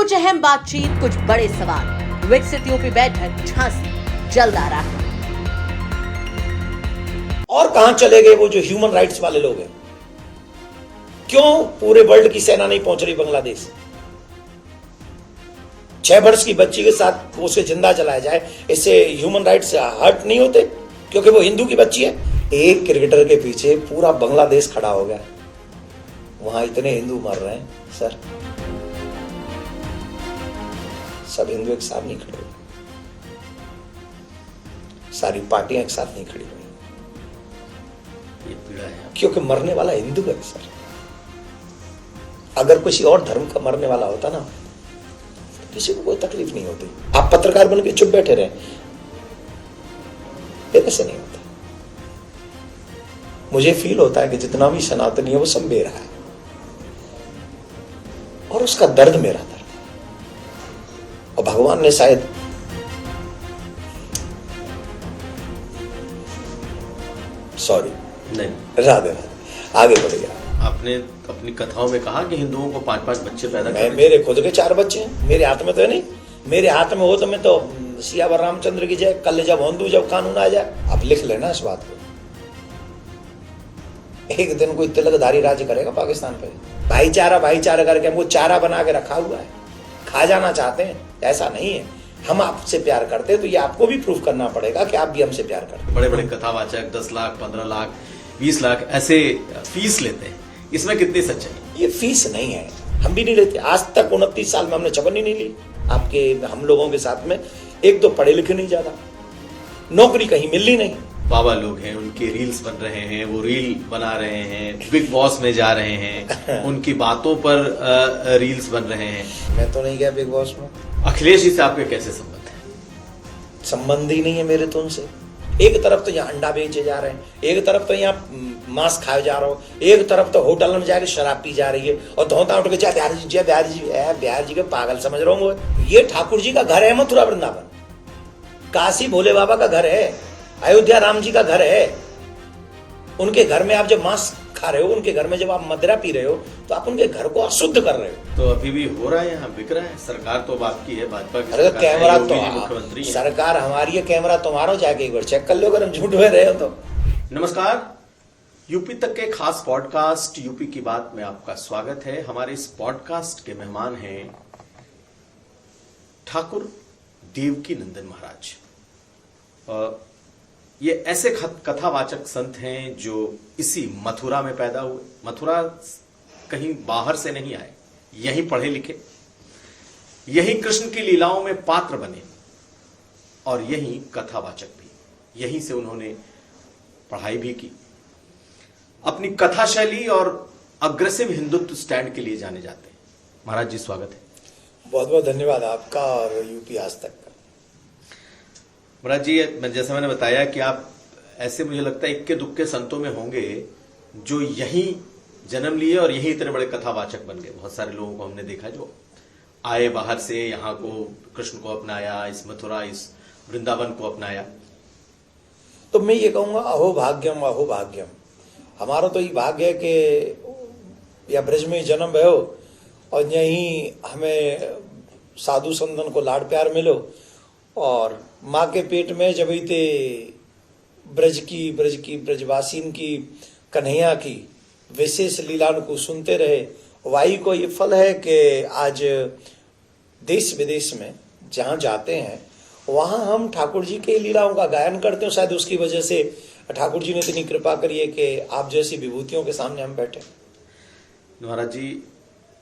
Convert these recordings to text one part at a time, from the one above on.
कुछ अहम बातचीत, कुछ बड़े सवाल। विकसित यूपी बैठक झांसी जल्द आ रहा है। और कहां चले गए वो जो ह्यूमन राइट्स वाले लोग हैं? क्यों पूरे वर्ल्ड की सेना नहीं पहुंच रही बांग्लादेश? 6 वर्ष की बच्ची के साथ उसे जिंदा जलाया जाए, इससे ह्यूमन राइट्स हर्ट नहीं होते क्योंकि वो हिंदू की बच्ची है? एक क्रिकेटर के पीछे पूरा बांग्लादेश खड़ा हो गया, वहां इतने हिंदू मर रहे हैं सर। सब हिंदू एक साथ नहीं खड़े हुए, सारी पार्टियां एक साथ नहीं खड़ी हुई, ये पीड़ा है क्योंकि मरने वाला हिंदू है सर। अगर किसी और धर्म का मरने वाला होता ना तो किसी को कोई तकलीफ नहीं होती। आप पत्रकार बन के चुप बैठे रहे, ऐसे नहीं होता। मुझे फील होता है कि जितना भी सनातनी है वो सब मेरा है और उसका दर्द मेरा दर्द है। और भगवान ने शायद सॉरी नहीं, राधे राधे, आगे बढ़िए। आपने अपनी कथाओं में कहा कि हिंदुओं को 5-5 बच्चे पैदा करने। मेरे खुद के 4 बच्चे हैं, मेरे हाथ में तो है नहीं। मेरे हाथ में हो तो मैं तो सियावर रामचंद्र की जय, कल जब हिंदू जब कानून आ जाए। आप लिख लेना इस बात को, एक दिन कोई तिलकधारी राज्य करेगा पाकिस्तान पे। भाईचारा भाईचारा करके हमको चारा बना के रखा हुआ है, खा जाना चाहते हैं। ऐसा नहीं है, हम आपसे प्यार करते हैं तो ये आपको भी प्रूफ करना पड़ेगा कि आप भी हमसे प्यार करते हैं। बड़े बड़े कथावाचक 10 लाख, 15 लाख, 20 लाख ऐसे फीस लेते हैं, इसमें कितनी सच्चाई? ये फीस नहीं है, हम भी नहीं लेते। आज तक 29 साल में हमने चपनी नहीं ली। आपके हम लोगों के साथ में एक दो पढ़े लिखे नहीं, ज्यादा नौकरी कहीं मिलनी नहीं। बाबा लोग हैं, उनके रील्स बन रहे हैं, वो रील बना रहे हैं, बिग बॉस में जा रहे हैं, उनकी बातों पर रील्स बन रहे हैं। मैं तो नहीं गया बिग बॉस में। अखिलेश जी से आपके कैसे संबंध है? संबंध ही नहीं है मेरे तो उनसे। एक तरफ तो यहाँ अंडा बेचे जा रहे हैं, एक तरफ तो यहाँ मांस खाए जा रहा हो, एक तरफ तो होटल में जाके शराब पी जा रही है और धोता उठ के जय बिहार जी, जय बिहार जी। बिहार जी के पागल समझ रहा हूँ। ये ठाकुर जी का घर है, मथुरा वृंदावन, काशी भोले बाबा का घर है, अयोध्या राम जी का घर है। उनके घर में आप जब मांस खा रहे हो, उनके घर में जब आप मदिरा पी रहे हो, तो आप उनके घर को अशुद्ध कर रहे हो। तो अभी भी हो रहा है, यहाँ बिक रहा है। सरकार तो आपकी है, भाजपा की अरे सरकार है, कैमरा योगी जी तो मुख्यमंत्री हैं। सरकार हमारी है, कैमरा तुम्हारा, जाके एक बार चेक कर लो अगर हम झूठ में रहे हो तो। नमस्कार, यूपी तक के खास पॉडकास्ट यूपी की बात में आपका स्वागत है। हमारे इस पॉडकास्ट के मेहमान हैं ठाकुर देवकी नंदन महाराज। ये ऐसे कथावाचक संत हैं जो इसी मथुरा में पैदा हुए। मथुरा कहीं बाहर से नहीं आए, यहीं पढ़े लिखे, यहीं कृष्ण की लीलाओं में पात्र बने और यहीं कथावाचक भी। यहीं से उन्होंने पढ़ाई भी की। अपनी कथा शैली और अग्रेसिव हिंदुत्व स्टैंड के लिए जाने जाते हैं। महाराज जी स्वागत है। बहुत बहुत धन्यवाद आपका और यूपी आज तक का। महाराज जी, जैसा मैंने बताया कि आप ऐसे, मुझे लगता है, इक्के दुक्के संतों में होंगे जो यहीं जन्म लिए और यहीं इतने बड़े कथावाचक बन गए। बहुत सारे लोगों को हमने देखा जो आए बाहर से, यहाँ को कृष्ण को अपनाया, इस मथुरा, इस वृंदावन को अपनाया। तो मैं ये कहूंगा अहो भाग्यम अहो भाग्यम। हमारा तो ये भाग्य है कि या ब्रज में जन्म भयो और यहीं हमें साधु संतन को लाड प्यार मिलो और माँ के पेट में जब ही थे ब्रज की ब्रजवासीन की कन्हैया की विशेष लीला को सुनते रहे। वाई को ये फल है कि आज देश विदेश में जहाँ जाते हैं वहाँ हम ठाकुर जी के लीलाओं का गायन करते हैं। शायद उसकी वजह से ठाकुर जी ने इतनी कृपा करी है कि आप जैसी विभूतियों के सामने हम बैठे। महाराज जी,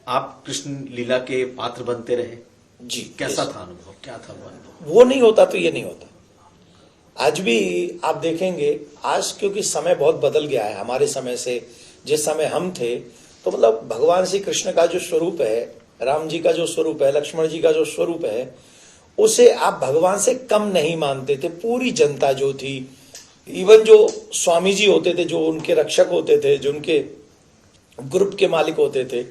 आप कृष्ण लीला के पात्र बनते रहे जी। कैसा था अनुभव? क्या था वो अनुभव? वो नहीं होता तो ये नहीं होता। आज भी आप देखेंगे, आज क्योंकि समय बहुत बदल गया है हमारे समय से, जिस समय हम थे तो मतलब भगवान श्री कृष्ण का जो स्वरूप है, राम जी का जो स्वरूप है, लक्ष्मण जी का जो स्वरूप है, उसे आप भगवान से कम नहीं मानते थे। पूरी जनता जो थी, इवन जो स्वामी जी होते थे, जो उनके रक्षक होते थे, जो उनके ग्रुप के मालिक होते थे,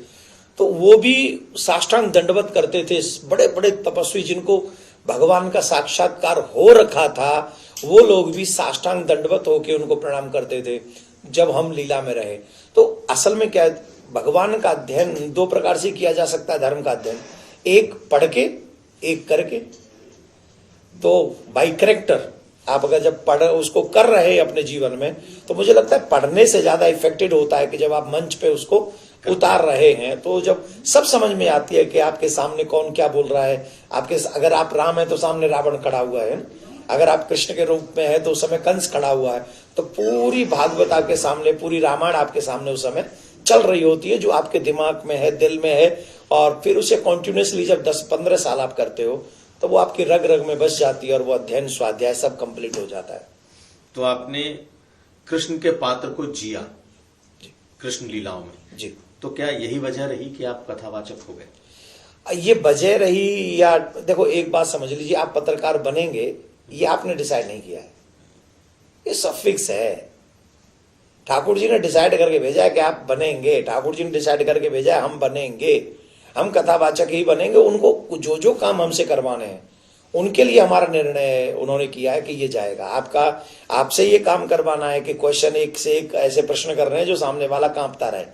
तो वो भी साष्टांग दंडवत करते थे। बड़े बड़े तपस्वी जिनको भगवान का साक्षात्कार हो रखा था, वो लोग भी साष्टांग दंडवत होकर उनको प्रणाम करते थे जब हम लीला में रहे। तो असल में क्या है, भगवान का अध्ययन 2 प्रकार से किया जा सकता है। धर्म का अध्ययन, एक पढ़ के, एक करके। तो बाई करेक्टर आप अगर जब पढ़ उसको कर रहे हैं अपने जीवन में, तो मुझे लगता है पढ़ने से ज्यादा इफेक्टेड होता है कि जब आप मंच पे उसको उतार रहे हैं, तो जब सब समझ में आती है कि आपके सामने कौन क्या बोल रहा है। आपके अगर आप राम है तो सामने रावण खड़ा हुआ है, अगर आप कृष्ण के रूप में है तो उस समय कंस खड़ा हुआ है। तो पूरी भागवत आपके सामने, पूरी रामायण आपके सामने उस समय चल रही होती है, जो आपके दिमाग में है, दिल में है। और फिर उसे कॉन्टिन्यूसली जब 10-15 साल आप करते हो, तो वो आपकी रग रग में बस जाती है और वो अध्ययन स्वाध्याय सब कंप्लीट हो जाता है। तो आपने कृष्ण के पात्र को जिया कृष्ण लीलाओं में जी। तो क्या यही वजह रही कि आप कथावाचक हो गए? ये वजह रही, या देखो एक बात समझ लीजिए, आप पत्रकार बनेंगे ये आपने डिसाइड नहीं किया है, ये सब फिक्स है। ठाकुर जी ने डिसाइड करके भेजा है कि आप बनेंगे, ठाकुर जी ने डिसाइड करके भेजा है हम बनेंगे, हम कथावाचक ही बनेंगे। उनको जो जो काम हमसे करवाने हैं उनके लिए हमारा निर्णय उन्होंने किया है कि ये जाएगा। आपसे ये काम करवाना है कि क्वेश्चन एक से एक ऐसे प्रश्न कर रहे हैं जो सामने वाला कांपता रहे,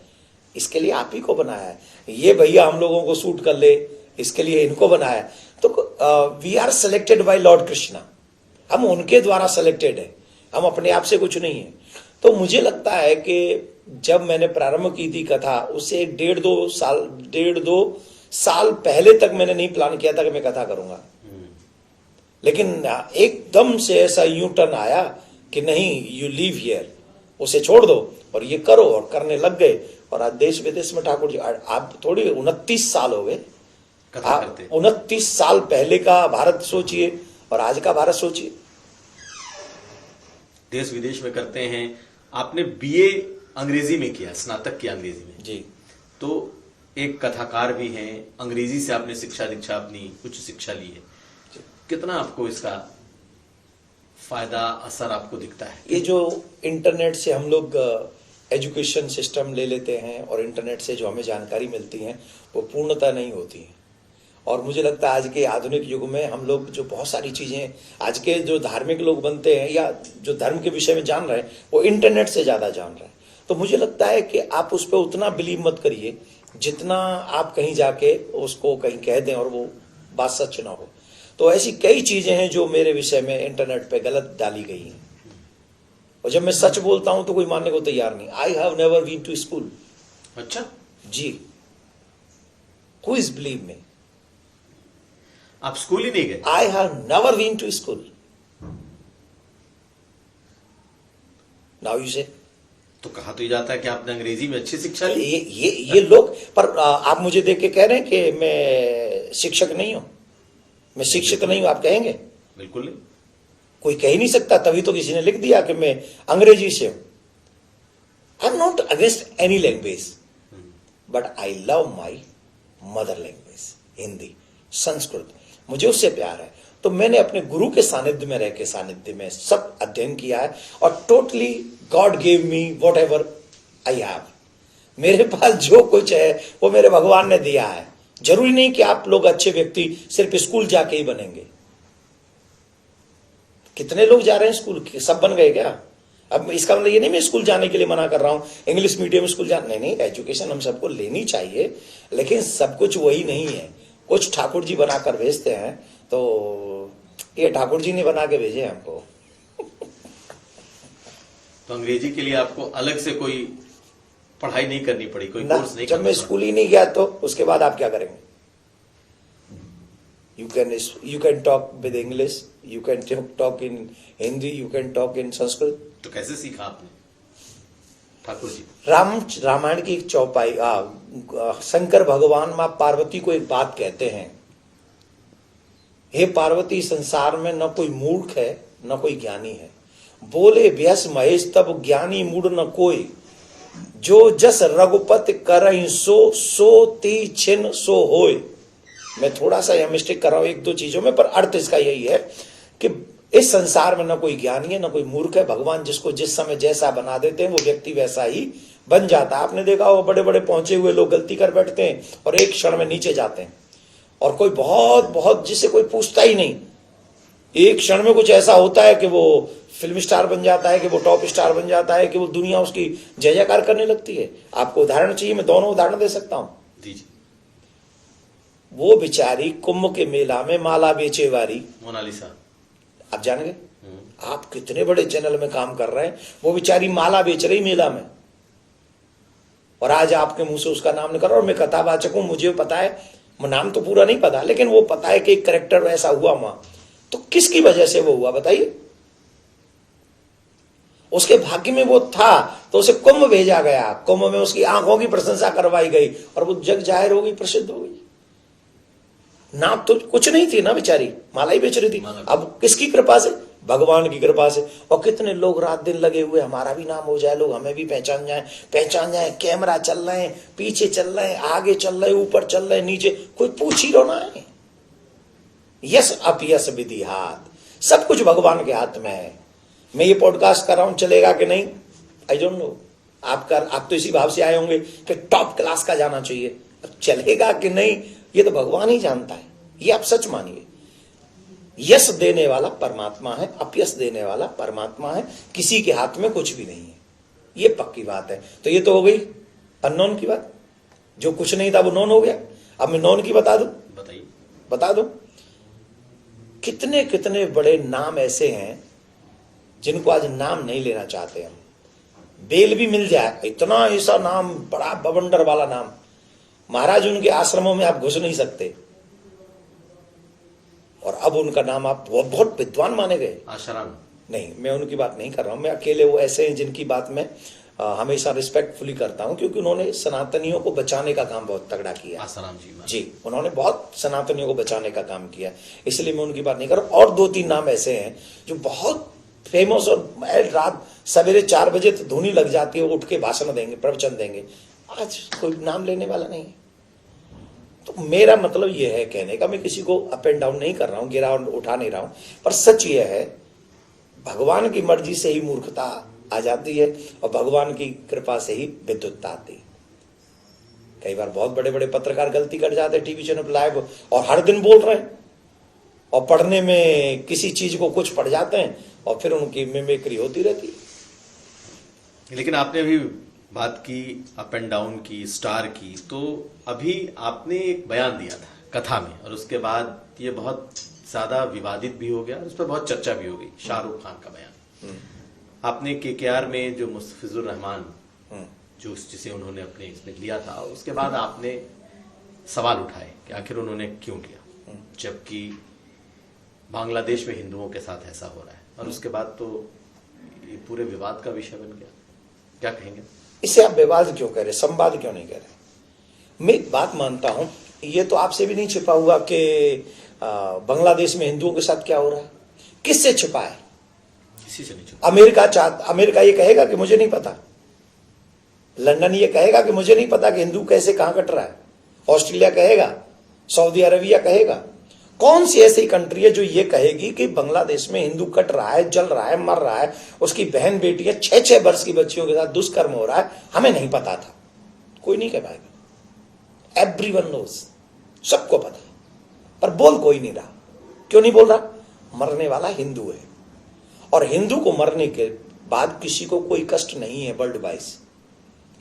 इसके लिए आप ही को बनाया है। ये भैया हम लोगों को सूट कर ले, इसके लिए इनको बनाया है। तो we are selected by lord Krishna, हम उनके द्वारा सिलेक्टेड है, हम अपने आप से कुछ नहीं है। तो मुझे लगता है कि जब मैंने प्रारंभ की थी कथा, उससे 1.5-2 साल पहले तक मैंने नहीं प्लान किया था कि मैं कथा करूंगा, लेकिन एकदम से ऐसा यू टर्न आया कि नहीं, यू लीव हियर, उसे छोड़ दो और ये करो, और करने लग गए। और आज देश विदेश में ठाकुर जी, आप थोड़ी 29 साल हो गए, आप 29 साल पहले का भारत सोचिए और आज का भारत सोचिए। देश विदेश में करते हैं। आपने बीए अंग्रेजी में किया, स्नातक किया अंग्रेजी में जी। तो एक कथाकार भी हैं, अंग्रेजी से आपने शिक्षा दीक्षा अपनी उच्च शिक्षा ली है। कितना आपको इसका फायदा असर आपको दिखता है? ये जो इंटरनेट से हम लोग एजुकेशन सिस्टम ले लेते हैं और इंटरनेट से जो हमें जानकारी मिलती है वो पूर्णतः नहीं होती है। और मुझे लगता है आज के आधुनिक युग में हम लोग जो बहुत सारी चीजें, आज के जो धार्मिक लोग बनते हैं या जो धर्म के विषय में जान रहे हैं, वो इंटरनेट से ज्यादा जान रहे हैं। तो मुझे लगता है कि आप उस पर उतना बिलीव मत करिए जितना आप कहीं जाके उसको कहीं कह दें और वो बात सच ना हो। तो ऐसी कई चीजें हैं जो मेरे विषय में इंटरनेट पे गलत डाली गई हैं, और जब मैं सच बोलता हूं तो कोई मानने को तैयार नहीं। I have never been to school. अच्छा जी, हु इज बिलीव मी? आप स्कूल ही नहीं गए? I have never been to school. Now you say. तो कहा तो ये जाता है कि आपने अंग्रेजी में अच्छी शिक्षा ली। ये लोग, पर आप मुझे देख के कह रहे हैं कि मैं शिक्षक नहीं हूं, मैं शिक्षित नहीं हूं, आप कहेंगे? बिल्कुल नहीं, कोई कह ही नहीं सकता, तभी तो किसी ने लिख दिया कि मैं अंग्रेजी से हूं। I am not against any language, but I love my mother language, Hindi, Sanskrit, मुझे उससे प्यार है। तो मैंने अपने गुरु के सानिध्य में रह के, सानिध्य में सब अध्ययन किया है, और totally God gave me what ever I have. मेरे पास जो कुछ है वो मेरे भगवान ने दिया है। जरूरी नहीं कि आप लोग अच्छे व्यक्ति सिर्फ स्कूल जाके ही बनेंगे। कितने लोग जा रहे हैं स्कूल, सब बन गए क्या? अब इसका मतलब ये नहीं मैं स्कूल जाने के लिए मना कर रहा हूं, इंग्लिश मीडियम स्कूल जाने नहीं, एजुकेशन हम सबको लेनी चाहिए, लेकिन सब कुछ वही नहीं है। कुछ ठाकुर जी बनाकर भेजते हैं, तो ये ठाकुर जी ने बना के भेजे हमको। तो अंग्रेजी के लिए आपको अलग से कोई पढ़ाई नहीं करनी पड़ी, कोई कोर्स नहीं? जब मैं स्कूल ही नहीं गया तो उसके बाद आप क्या करेंगे? You can talk with English, you can talk in Hindi, you can talk in Sanskrit. तो कैसे सीखा आपने ठाकुर जी? रामायण की एक चौपाई, शंकर भगवान मां पार्वती को एक बात कहते हैं, हे पार्वती, संसार में न कोई मूर्ख है न कोई ज्ञानी है, बोले व्यास महेश तब ज्ञानी मूढ़ न कोई, जो जस रघुपति करहि सो, सो ती छिन सो होय। मैं थोड़ा सा यह मिस्टेक कर रहा हूं 1-2 चीजों में, पर अर्थ इसका यही है कि इस संसार में न कोई ज्ञानी है न कोई मूर्ख है। भगवान जिसको जिस समय जैसा बना देते हैं वो व्यक्ति वैसा ही बन जाता है। आपने देखा हो बड़े बड़े पहुंचे हुए लोग गलती कर बैठते हैं और एक क्षण में नीचे जाते हैं, और कोई बहुत बहुत जिससे कोई पूछता ही नहीं, एक क्षण में कुछ ऐसा होता है कि वो फिल्म स्टार बन जाता है, कि वो टॉप स्टार बन जाता है, कि वो दुनिया उसकी जय जयकार करने लगती है। आपको उदाहरण चाहिए, मैं दोनों उदाहरण दे सकता हूं। वो बेचारी कुंभ के मेला में माला बेचे वाली मोनालिसा। आप जान गए, आप कितने बड़े चैनल में काम कर रहे हैं, वो बेचारी माला बेच रही मेला में, और आज आपके मुंह से उसका नाम निकल रहा। और मैं कथावाचक हूं, मुझे पता है, नाम तो पूरा नहीं पता, लेकिन वो पता है कि एक कैरेक्टर ऐसा हुआ वहां। तो किसकी वजह से वो हुआ बताइए? उसके भाग्य में वो था तो उसे कुंभ भेजा गया, कुंभ में उसकी आंखों की प्रशंसा करवाई गई और वो जग जाहिर हो गई, प्रसिद्ध हो गई। नाम तो कुछ नहीं थी ना, बेचारी माला ही बेच रही थी। अब किसकी कृपा से? भगवान की कृपा से। और कितने लोग रात दिन लगे हुए, हमारा भी नाम हो जाए, लोग हमें भी पहचान जाए। कैमरा चल रहे हैं, पीछे चल रहे हैं, आगे चल रहे हैं, ऊपर चल रहे हैं, नीचे, कोई पूछ ही रहा है। यस अपयस विधि हाथ, सब कुछ भगवान के हाथ में है। मैं ये पॉडकास्ट कर रहा हूं, चलेगा कि नहीं आई डोंट नो। आप तो इसी भाव से आए होंगे कि टॉप क्लास का जाना चाहिए, अब चलेगा कि नहीं ये तो भगवान ही जानता है। ये आप सच मानिए, यश देने वाला परमात्मा है, अपयश देने वाला परमात्मा है, किसी के हाथ में कुछ भी नहीं है, ये पक्की बात है। तो ये तो हो गई अननोन की बात, जो कुछ नहीं था वो नोन हो गया। अब मैं नोन की बता दूं, बताइए। बता दो, कितने कितने बड़े नाम ऐसे हैं जिनको आज नाम नहीं लेना चाहते हम। बेल भी मिल जाए, इतना ऐसा नाम, बड़ा बवंडर वाला नाम, महाराज उनके आश्रमों में आप घुस नहीं सकते, और अब उनका नाम आप बहुत विद्वान माने गए। आश्रम नहीं, मैं उनकी बात नहीं कर रहा हूं, मैं अकेले वो ऐसे हैं जिनकी बात मैं हमेशा रिस्पेक्टफुली करता हूं, क्योंकि उन्होंने सनातनियों को बचाने का काम बहुत तगड़ा किया। आसाराम जी, उन्होंने बहुत सनातनियों को बचाने का काम किया, इसलिए मैं उनकी बात नहीं कर रहा हूं। और 2-3 नाम ऐसे हैं जो बहुत फेमस, और रात सवेरे 4 बजे तो धुनी लग जाती है, उठ के भाषण देंगे, प्रवचन देंगे, आज कोई नाम लेने वाला नहीं है। तो मेरा मतलब यह है कहने का, मैं किसी को अप एंड डाउन नहीं कर रहा हूं, गिरा और उठा नहीं रहा हूं, पर सच यह है भगवान की मर्जी से ही मूर्खता आ जाती है, और भगवान की कृपा से ही विद्युत्ता आती है। कई बार बहुत बड़े बड़े पत्रकार गलती कर जाते हैं टीवी चैनल लाइव, और हर दिन बोल रहे हैं, और पढ़ने में किसी चीज को कुछ पढ़ जाते हैं, और फिर उनकी मिमिक्री होती रहती है। लेकिन आपने अभी बात की अप एंड डाउन की, स्टार की, तो अभी आपने एक बयान दिया था कथा में, और उसके बाद ये बहुत ज्यादा विवादित भी हो गया, और उस पर बहुत चर्चा भी हो गई, शाहरुख खान का बयान। आपने केकेआर में जो मुस्तफिजुर रहमान, जो जिसे उन्होंने अपने इसमें लिया था, उसके बाद आपने सवाल उठाए कि आखिर उन्होंने क्यों किया, जबकि बांग्लादेश में हिंदुओं के साथ ऐसा हो रहा है, और उसके बाद तो ये पूरे विवाद का विषय बन गया। क्या कहेंगे? इसे आप विवाद क्यों कह रहे, संवाद क्यों नहीं कह रहे? मैं एक बात मानता हूं, ये तो आपसे भी नहीं छिपा हुआ कि बांग्लादेश में हिंदुओं के साथ क्या हो रहा है। किससे छिपा है? किसी से नहीं छिपा। अमेरिका ये कहेगा कि मुझे नहीं पता, लंदन ये कहेगा कि मुझे नहीं पता कि हिंदू कैसे कहां कट रहा है, ऑस्ट्रेलिया कहेगा, सऊदी अरबिया कहेगा। कौन सी ऐसी कंट्री है जो ये कहेगी कि बांग्लादेश में हिंदू कट रहा है, जल रहा है, मर रहा है, उसकी बहन बेटियां 6-6 वर्ष की बच्चियों के साथ दुष्कर्म हो रहा है, हमें नहीं पता था? कोई नहीं कह पाएगा। एवरीवन नोज, सबको पता, पर बोल कोई नहीं रहा। क्यों नहीं बोल रहा? मरने वाला हिंदू है, और हिंदू को मरने के बाद किसी को कोई कष्ट नहीं है वर्ल्ड वाइज।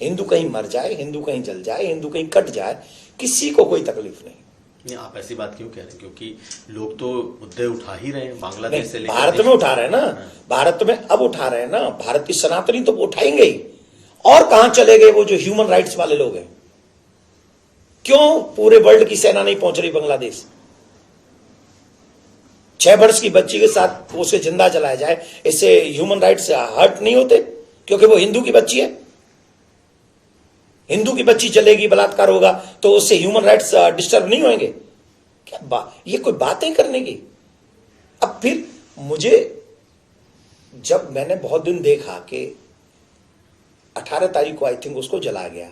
हिंदू कहीं मर जाए, हिंदू कहीं जल जाए, हिंदू कहीं कट जाए, किसी को कोई तकलीफ नहीं। आप ऐसी बात क्यों कह रहे हैं? क्योंकि लोग तो मुद्दे उठा ही रहे हैं, बांग्लादेश से लेकर भारत में उठा रहे हैं ना, भारत में अब उठा रहे हैं ना, भारत की सनातनी तो उठाएंगे ही। और कहां चले गए वो जो ह्यूमन राइट्स वाले लोग हैं? क्यों पूरे वर्ल्ड की सेना नहीं पहुंच रही बांग्लादेश? 6 वर्ष की बच्ची के साथ उसे जिंदा जलाया जाए, इससे ह्यूमन राइट्स हर्ट नहीं होते? क्योंकि वो हिंदू की बच्ची है। हिंदू की बच्ची चलेगी, बलात्कार होगा, तो उससे ह्यूमन राइट्स डिस्टर्ब नहीं होंगे क्या? ये कोई बातें करने की? अब फिर मुझे, जब मैंने बहुत दिन देखा कि 18 तारीख को आई थिंक उसको जलाया गया,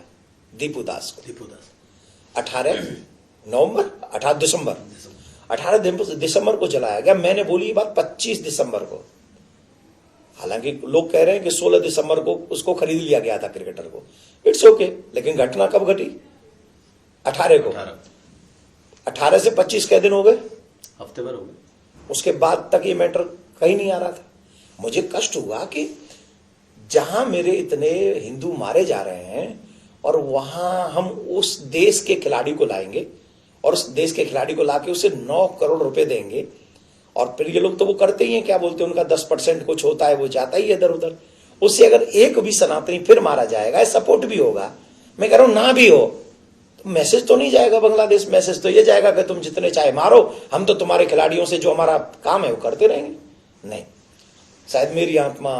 दीपू दास को, 18 नवंबर, 18 दिसंबर, 18 दिसंबर को जलाया गया। मैंने बोली ये बात 25 दिसंबर को, हालांकि लोग कह रहे हैं कि 16 दिसंबर को उसको खरीद लिया गया था क्रिकेटर को, इट्स ओके, लेकिन घटना कब घटी? 18 को। 18 से 25 के दिन हो गए, हफ्ते भर हो गए। उसके बाद तक ये मैटर कहीं नहीं आ रहा था। मुझे कष्ट हुआ कि जहां मेरे इतने हिंदू मारे जा रहे हैं, और वहां हम उस देश के खिलाड़ी को लाएंगे और उस देश के खिलाड़ी को लाके उसे 9 करोड़ रुपए देंगे, और फिर ये लोग तो वो करते ही हैं, क्या बोलते हैं, उनका 10% कुछ होता है, वो जाता ही है इधर उधर। उससे अगर एक भी सनातनी फिर मारा जाएगा, सपोर्ट भी होगा, मैं कह रहा हूं ना भी हो, तो मैसेज तो नहीं जाएगा बांग्लादेश, मैसेज तो ये जाएगा कि तुम जितने चाहे मारो, हम तो तुम्हारे खिलाड़ियों से जो हमारा काम है वो करते रहेंगे। नहीं, शायद मेरी आत्मा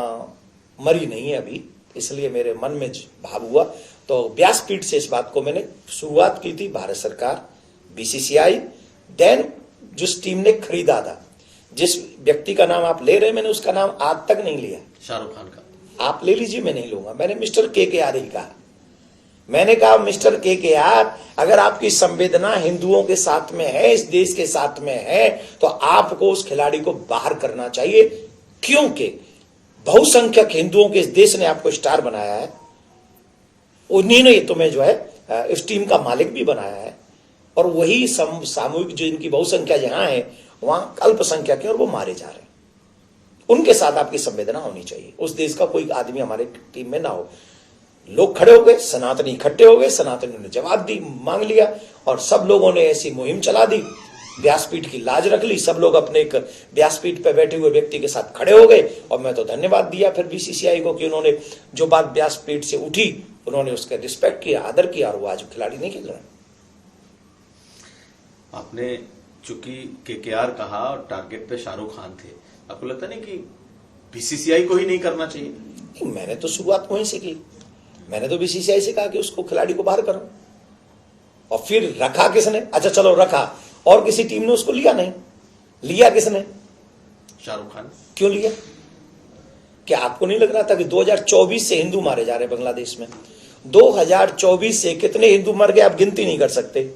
मरी नहीं है अभी, इसलिए मेरे मन में भाव हुआ, तो व्यासपीठ से इस बात को मैंने शुरुआत की थी। भारत सरकार, बीसीसीआई, देन जिस टीम ने खरीदा था, जिस व्यक्ति का नाम आप ले रहे हैं, मैंने उसका नाम आज तक नहीं लिया। शाहरुख खान का आप ले लीजिए, मैं नहीं लूंगा। मैंने मिस्टर KKR ही कहा। मैंने कहा मिस्टर KKR, अगर आपकी संवेदना हिंदुओं के साथ में है, इस देश के साथ में है, तो आपको उस खिलाड़ी को बाहर करना चाहिए, क्योंकि बहुसंख्यक हिंदुओं के इस देश ने आपको स्टार बनाया है, उन्हीं ने तुम्हें जो है इस टीम का मालिक भी बनाया है, और वही सामूहिक जो इनकी बहुसंख्या जहां है वहां अल्पसंख्यक है और वो मारे जा रहे हैं। उनके साथ आपकी संवेदना होनी चाहिए। उस देश का कोई आदमी हमारे टीम में ना हो। लोग खड़े हो गए, सनातनी इकट्ठे हो गए, सनातनियों ने जवाब दी, मांग लिया, और सब लोगों ने ऐसी मुहिम चला दी, व्यासपीठ की लाज रख ली। सब लोग अपने एक व्यासपीठ पर बैठे हुए व्यक्ति के साथ खड़े हो गए, और मैं तो धन्यवाद दिया फिर बीसीसीआई को कि उन्होंने जो बात व्यासपीठ से उठी, उन्होंने उसका रिस्पेक्ट किया, आदर किया, और वो आज खिलाड़ी नहीं खेल रहे। आपने चूंकि KKR कहा और टारगेट पे शाहरुख खान थे, आपको लगता नहीं कि बीसीसीआई को ही नहीं करना चाहिए? नहीं, मैंने तो शुरुआत वहीं से की। मैंने तो बीसीसीआई से कहा कि उसको खिलाड़ी को बाहर करो, और फिर रखा किसने? अच्छा चलो रखा, और किसी टीम ने उसको लिया नहीं। लिया किसने? शाहरुख खान। क्यों लिया? क्या आपको नहीं लग रहा था कि 2024 से हिंदू मारे जा रहे बांग्लादेश में? 2024 से कितने हिंदू मर गए आप गिनती नहीं कर सकते,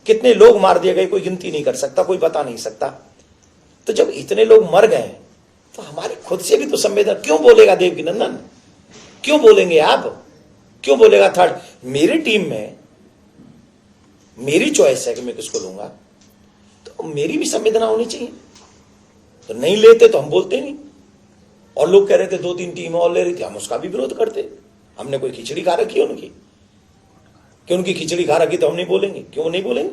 कितने लोग मार दिए गए कोई गिनती नहीं कर सकता, कोई बता नहीं सकता। तो जब इतने लोग मर गए तो हमारे खुद से भी तो संवेदना। क्यों बोलेगा देवकीनंदन, क्यों बोलेंगे आप, क्यों बोलेगा थर्ड? मेरी टीम में मेरी चॉइस है कि मैं किसको लूंगा, तो मेरी भी संवेदना होनी चाहिए। तो नहीं लेते तो हम बोलते नहीं, और लोग कह रहे थे 2-3 टीमें और ले रही थी, हम उसका भी विरोध करते। हमने कोई खिचड़ी खा रखी है उनकी कि उनकी खिचड़ी खा रखी तो हम नहीं बोलेंगे? क्यों नहीं बोलेंगे?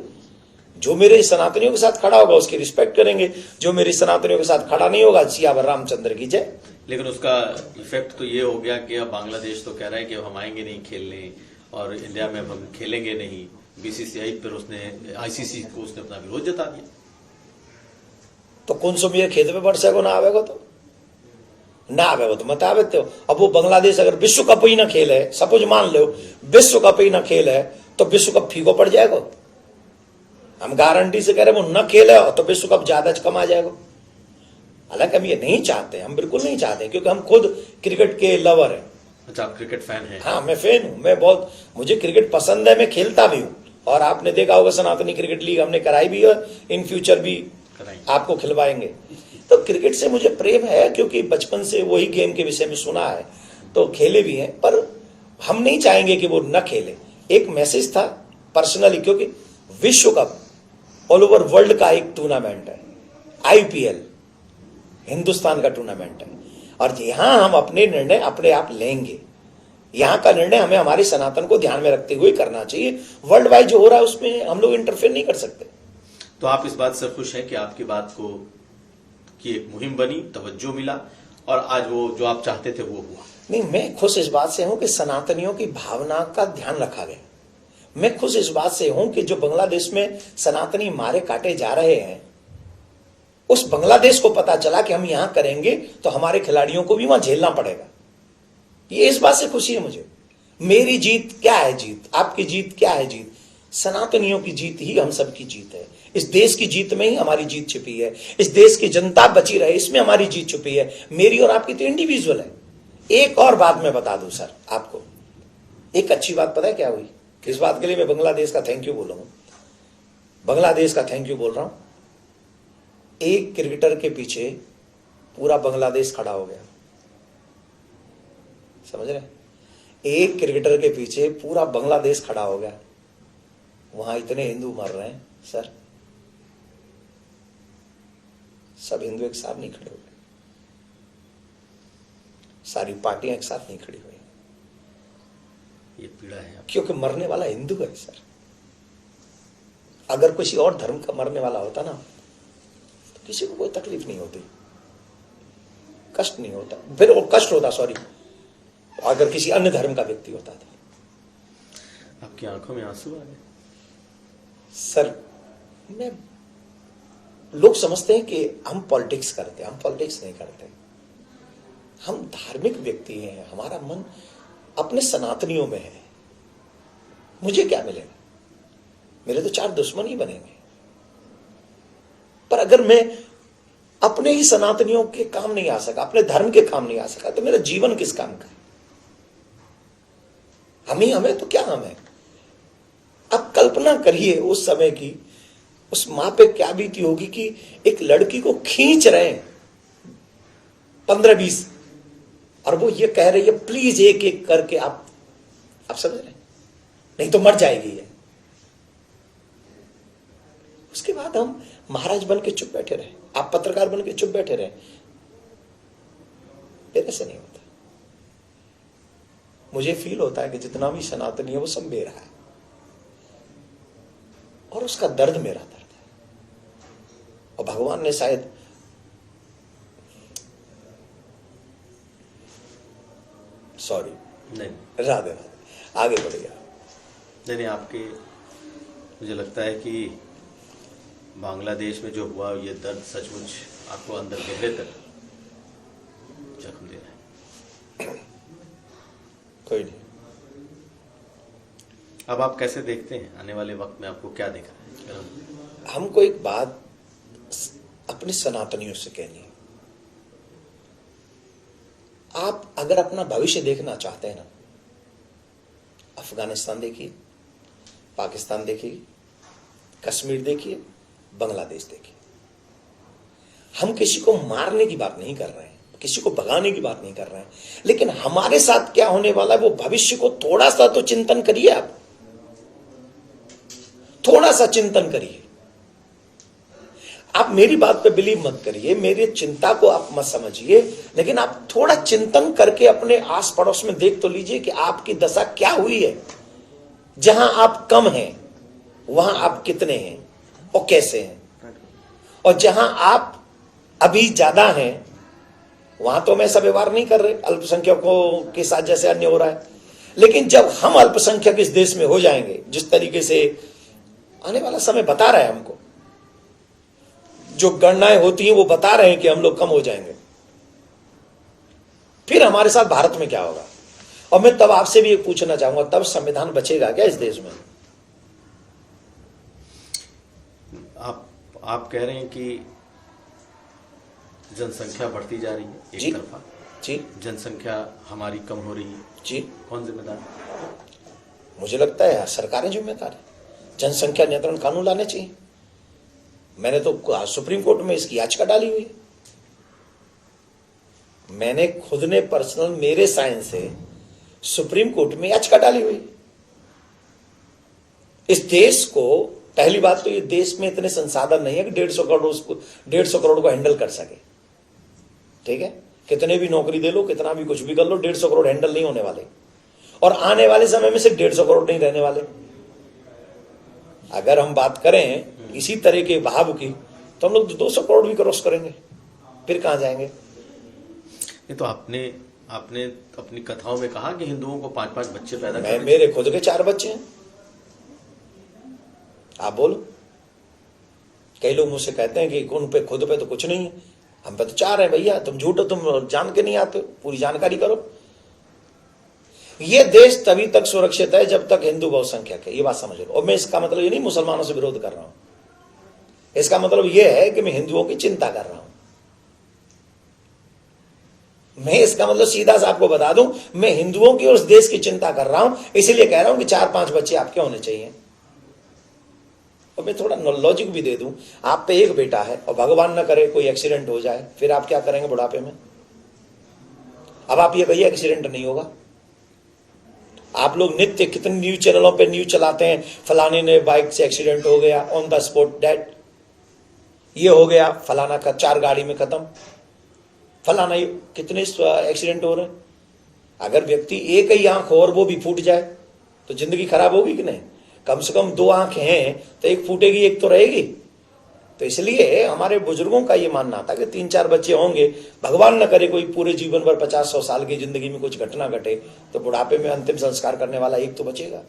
जो मेरे सनातनियों के साथ खड़ा होगा उसकी रिस्पेक्ट करेंगे, जो मेरे सनातनियों के साथ खड़ा नहीं होगा, सियावर रामचंद्र की जय। लेकिन उसका इफेक्ट तो ये हो गया कि अब बांग्लादेश तो कह रहा है कि अब हम आएंगे नहीं खेलने, और इंडिया में अब हम खेलेंगे नहीं। बीसीसीआई पर उसने, ICC को उसने अपना विरोध जता दिया। तो कौन सो मेरे खेत में वर्षा को ना आवेगा, तो ना आवेगा तो मत आवे। तो अब वो बांग्लादेश अगर विश्व कप ही ना खेल है, सपोज मान लो विश्व कप ही ना खेल है, तो विश्व कप फीको पड़ जाएगा। हम गारंटी से कह रहे हैं वो न खेले तो विश्व कप ज्यादा कम आ जाएगा। हालांकि हम ये नहीं चाहते, हम बिल्कुल नहीं चाहते, क्योंकि हम खुद क्रिकेट के लवर हैं। अच्छा, आप क्रिकेट फैन हैं? हाँ, मैं फैन हूं, मैं बहुत, मुझे क्रिकेट पसंद है, मैं खेलता भी हूं। और आपने देखा होगा सनातनी क्रिकेट लीग हमने कराई भी है, इन फ्यूचर भी आपको खिलवाएंगे। तो क्रिकेट से मुझे प्रेम है, क्योंकि बचपन से वही गेम के विषय में सुना है, तो खेले भी हैं। पर हम नहीं चाहेंगे कि वो न खेले। एक मैसेज था पर्सनली, क्योंकि विश्व कप ऑल ओवर वर्ल्ड का एक टूर्नामेंट है, IPL हिंदुस्तान का टूर्नामेंट है, और यहां हम अपने निर्णय अपने आप लेंगे। यहां का निर्णय हमें हमारे सनातन को ध्यान में रखते हुए करना चाहिए। वर्ल्ड वाइड जो हो रहा है उसमें हम लोग इंटरफेयर नहीं कर सकते। तो आप इस बात से खुश हैं कि आपकी बात को की एक मुहिम बनी, तवज्जो मिला, और आज वो जो आप चाहते थे वो हुआ? नहीं, मैं खुश इस बात से हूं कि सनातनियों की भावना का ध्यान रखा गया। मैं खुश इस बात से हूं कि जो बांग्लादेश में सनातनी मारे काटे जा रहे हैं, उस बांग्लादेश को पता चला कि हम यहां करेंगे तो हमारे खिलाड़ियों को भी वहां झेलना पड़ेगा। ये इस बात से खुशी है मुझे। मेरी जीत क्या है जीत, आपकी जीत क्या है जीत? सनातनियों की जीत ही हम सबकी जीत है। इस देश की जीत में ही हमारी जीत छिपी है। इस देश की जनता बची रहे, इसमें हमारी जीत छुपी है। मेरी और आपकी तो इंडिविजुअल है। एक और बात मैं बता दूं सर आपको, एक अच्छी बात पता है क्या हुई? इस बात के लिए मैं बांग्लादेश का थैंक यू बोलूंगा, बांग्लादेश का थैंक यू बोल रहा हूं। एक क्रिकेटर के पीछे पूरा बांग्लादेश खड़ा हो गया, समझ रहे? एक क्रिकेटर के पीछे पूरा बांग्लादेश खड़ा हो गया। वहां इतने हिंदू मर रहे हैं सर, सब हिंदू एक साथ नहीं खड़े हुए, सारी पार्टियां एक साथ नहीं खड़ी हुई। ये पीड़ा है, क्योंकि मरने वाला हिंदू है सर। अगर किसी और धर्म का मरने वाला होता ना तो किसी को कोई तकलीफ नहीं होती, कष्ट नहीं होता, फिर वो कष्ट होता, सॉरी, अगर किसी अन्य धर्म का व्यक्ति होता था। आपकी आंखों में आंसू आ गए? सर, मैं लोग समझते हैं कि हम पॉलिटिक्स करते हैं, हम पॉलिटिक्स नहीं करते, हम धार्मिक व्यक्ति हैं, हमारा मन अपने सनातनियों में है। मुझे क्या मिलेगा? मेरे तो 4 दुश्मन ही बनेंगे। पर अगर मैं अपने ही सनातनियों के काम नहीं आ सका, अपने धर्म के काम नहीं आ सका, तो मेरा जीवन किस काम का? हमें तो क्या हम है? अब कल्पना करिए उस समय की, उस मां पे क्या बीती होगी कि एक लड़की को खींच रहे हैं 15-20 और वो ये कह रही है प्लीज एक एक करके आप समझ रहे हैं, नहीं तो मर जाएगी ये। उसके बाद हम महाराज बन के चुप बैठे रहे, आप पत्रकार बन के चुप बैठे रहे। मेरे से नहीं होता। मुझे फील होता है कि जितना भी सनातनी है वो सब मेरा है और उसका दर्द मेरा दर्द है। और भगवान ने शायद सॉरी नहीं, राधे राधे, आगे बढ़ गया। नहीं, आपके, मुझे लगता है कि बांग्लादेश में जो हुआ ये दर्द सचमुच आपको अंदर गहरे तक जख्म दे रहा है। कोई नहीं। अब आप कैसे देखते हैं आने वाले वक्त में, आपको क्या दिख रहा है? हमको एक बात अपने सनातनियों से कहनी है, आप अगर अपना भविष्य देखना चाहते हैं ना, अफगानिस्तान देखिए, पाकिस्तान देखिए, कश्मीर देखिए, बांग्लादेश देखिए। हम किसी को मारने की बात नहीं कर रहे हैं, किसी को भगाने की बात नहीं कर रहे हैं, लेकिन हमारे साथ क्या होने वाला है वो भविष्य को थोड़ा सा तो चिंतन करिए। आप थोड़ा सा चिंतन करिए। आप मेरी बात पे बिलीव मत करिए, मेरी चिंता को आप मत समझिए, लेकिन आप थोड़ा चिंतन करके अपने आस पड़ोस में देख तो लीजिए कि आपकी दशा क्या हुई है। जहां आप कम हैं वहां आप कितने हैं और कैसे हैं, और जहां आप अभी ज्यादा हैं वहां तो मैं ऐसा व्यवहार नहीं कर रहे अल्पसंख्यकों के साथ जैसे अन्य हो रहा है, लेकिन जब हम अल्पसंख्यक इस देश में हो जाएंगे, जिस तरीके से आने वाला समय बता रहा है हमको, जो गणनाएं होती हैं वो बता रहे हैं कि हम लोग कम हो जाएंगे, फिर हमारे साथ भारत में क्या होगा। और मैं तब आपसे भी ये पूछना चाहूंगा, तब संविधान बचेगा क्या इस देश में? आप कह रहे हैं कि जनसंख्या बढ़ती जा रही है एक तरफा, जी, जनसंख्या हमारी कम हो रही है, जी, कौन जिम्मेदार? मुझे लगता है सरकारें जिम्मेदार है। जनसंख्या नियंत्रण कानून लाने चाहिए। मैंने तो सुप्रीम कोर्ट में इसकी याचिका डाली हुई है। मैंने खुद ने पर्सनल मेरे साइन से सुप्रीम कोर्ट में याचिका डाली हुई। इस देश को, पहली बात तो ये देश में इतने संसाधन नहीं है कि 150 करोड़ को हैंडल कर सके। ठीक है, कितने भी नौकरी दे लो, कितना भी कुछ भी कर लो, 150 करोड़ हैंडल नहीं होने वाले, और आने वाले समय में सिर्फ 150 करोड़ नहीं रहने वाले। अगर हम बात करें इसी तरह के भाव की तो हम लोग 200 करोड़ भी क्रॉस करेंगे, फिर कहां जाएंगे? ये तो आपने अपनी कथाओं में कहा कि हिंदुओं को 5-5 बच्चे पैदा करने, मेरे खुद के 4 बच्चे हैं। आप बोलो, कई लोग मुझसे कहते हैं कि उन पे खुद पे तो कुछ नहीं है, हम पे तो 4 है भैया। तुम झूठो, तुम जान के नहीं आते, पूरी जानकारी करो। ये देश तभी तक सुरक्षित है जब तक हिंदू बहुसंख्यक है, ये बात समझ लो। और मैं इसका मतलब ये नहीं मुसलमानों से विरोध कर रहा हूं, इसका मतलब ये है कि मैं हिंदुओं की चिंता कर रहा हूं। मैं इसका मतलब सीधा सा आपको बता दूं, मैं हिंदुओं की और उस देश की चिंता कर रहा हूं, इसीलिए कह रहा हूं कि 4-5 बच्चे आपके होने चाहिए। और मैं थोड़ा लॉजिक भी दे दूं, आप पे एक बेटा है और भगवान ना करे कोई एक्सीडेंट हो जाए, फिर आप क्या करेंगे बुढ़ापे में? अब आप ये कहिए एक्सीडेंट नहीं होगा। आप लोग नित्य कितने न्यूज चैनलों पे न्यूज चलाते हैं, फलाने ने बाइक से एक्सीडेंट हो गया, ऑन द स्पॉट डेड, ये हो गया, फलाना का 4 गाड़ी में खत्म, फलाना, कितने एक्सीडेंट हो रहे हैं। अगर व्यक्ति एक ही आंख हो और वो भी फूट जाए तो जिंदगी खराब होगी कि नहीं? कम से कम 2 आंखें हैं तो एक फूटेगी, एक तो रहेगी। तो इसलिए हमारे बुजुर्गों का ये मानना था कि 3-4 बच्चे होंगे, भगवान न करे कोई पूरे जीवन भर 50-100 साल की जिंदगी में कुछ घटना घटे तो बुढ़ापे में अंतिम संस्कार करने वाला एक तो बचेगा।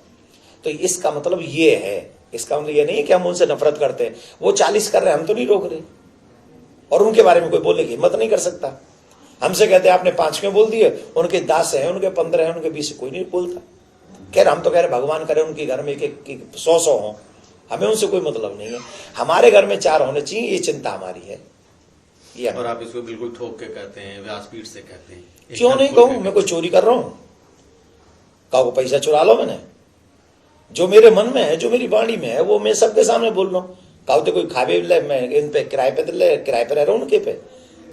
तो इसका मतलब ये है, इसका मतलब ये नहीं है कि हम उनसे नफरत करते हैं। वो 40 कर रहे हैं, हम तो नहीं रोक रहे, और उनके बारे में कोई बोलने की हिम्मत नहीं कर सकता। हमसे कहते हैं आपने 5 क्यों बोल दिए, उनके 10 है, उनके 15 है, उनके 20 कोई नहीं बोलता। कह रहे हम तो कह रहे भगवान करे उनके घर में एक 100 हो, हमें उनसे कोई मतलब नहीं है। हमारे घर में 4 होने चाहिए, ये चिंता हमारी है। ये और आप इसको बिल्कुल ठोक के कहते हैं, व्यासपीठ से कहते हैं। क्यों नहीं कहूं, मैं कोई चोरी कर रहा हूं? कहा को पैसा चुरा लो मैंने? जो मेरे मन में है, जो मेरी वाणी में है, वो मैं सबके सामने बोल रहा हूं। कहा कोई खावे ले, मैं इन पे किराए पे रह रहा हूं उनके पे,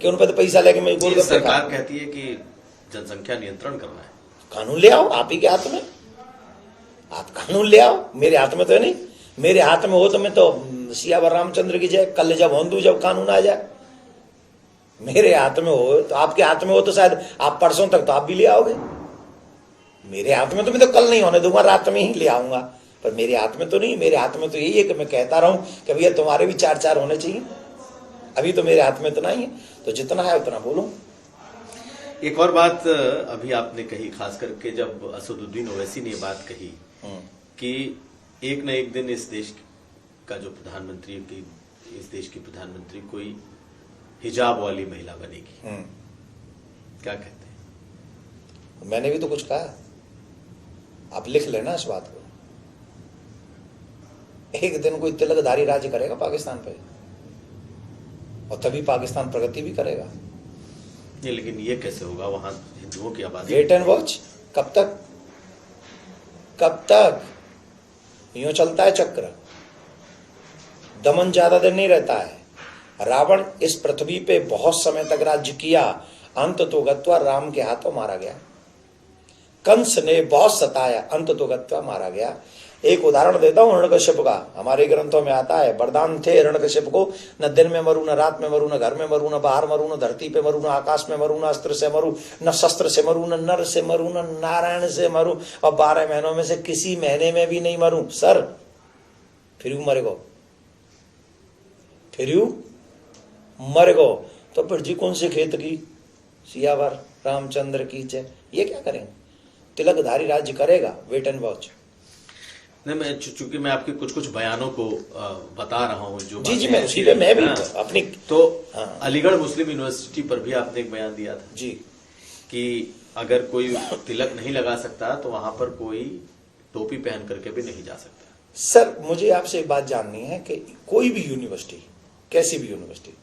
कि उन पे तो पैसा लेके मैं गोल सरकार कहती है कि जनसंख्या नियंत्रण करना है। कानून ले आओ, आप ही के हाथ में, आप कानून ले आओ। मेरे हाथ में तो है नहीं, मेरे हाथ में हो तो मैं तो सियावर रामचंद्र की जय, कल जब होंदू जब कानून आ जाए। मेरे हाथ में हो तो, आपके हाथ में हो तो शायद आप परसों तक तो आप भी ले आओगे। मेरे हाथ में तो मैं तो कल नहीं होने दूंगा, रात में ही ले आऊंगा, पर मेरे हाथ में तो नहीं। मेरे हाथ में तो यही है कि मैं कहता रहूं कि भैया तुम्हारे भी 4-4 होने चाहिए। अभी तो मेरे हाथ में इतना ही है, तो जितना है उतना बोलो। एक और बात अभी आपने कही, खास करके जब असदुद्दीन ओवैसी ने बात कही कि एक न एक दिन इस देश का जो प्रधानमंत्री की, इस देश की प्रधानमंत्री कोई हिजाब वाली महिला बनेगी, क्या कहते हैं? मैंने भी तो कुछ कहा, आप लिख लेना इस बात को। एक दिन कोई तिलकधारी राज्य करेगा पाकिस्तान पे, और तभी पाकिस्तान प्रगति भी करेगा। नहीं, लेकिन ये कैसे होगा? वहां हिंदुओं की आबादी। Wait and watch. कब तक, कब तक यूं चलता है चक्र? दमन ज्यादा दिन नहीं रहता है। रावण इस पृथ्वी पे बहुत समय तक राज्य किया, अंत तो गत्वा राम के हाथों मारा गया। कंस ने बहुत सताया, अंत तो गत्वा मारा गया। एक उदाहरण देता हूं हिरण्यकश्यप का, हमारे ग्रंथों में आता है। वरदान थे हिरण्यकश्यप को, न दिन में मरू, न रात में मरू, न घर में मरू, न बाहर मरू, न धरती पे मरू, न आकाश में मरू, न अस्त्र से मरू, न शस्त्र से मरू, न नर से मरू, न नारायण से मरू, और 12 महीनों में से किसी महीने में भी नहीं मरू। सर फिर मरे गो, फिर मर गो। तो फिर जी कौन से खेत की, सियावर रामचंद्र की जय। ये क्या करेंगे? तिलकधारी राज्य करेगा, वेट एंड वॉच। नहीं, मैं चूंकि मैं आपके कुछ बयानों को बता रहा हूं जो जी मैं उसी पे मैं भी अपनी तो अलीगढ़ मुस्लिम यूनिवर्सिटी पर भी आपने एक बयान दिया था जी कि अगर कोई तिलक नहीं लगा सकता तो वहां पर कोई टोपी पहन करके भी नहीं जा सकता। सर मुझे आपसे एक बात जाननी है कि कोई भी यूनिवर्सिटी, कैसी भी यूनिवर्सिटी,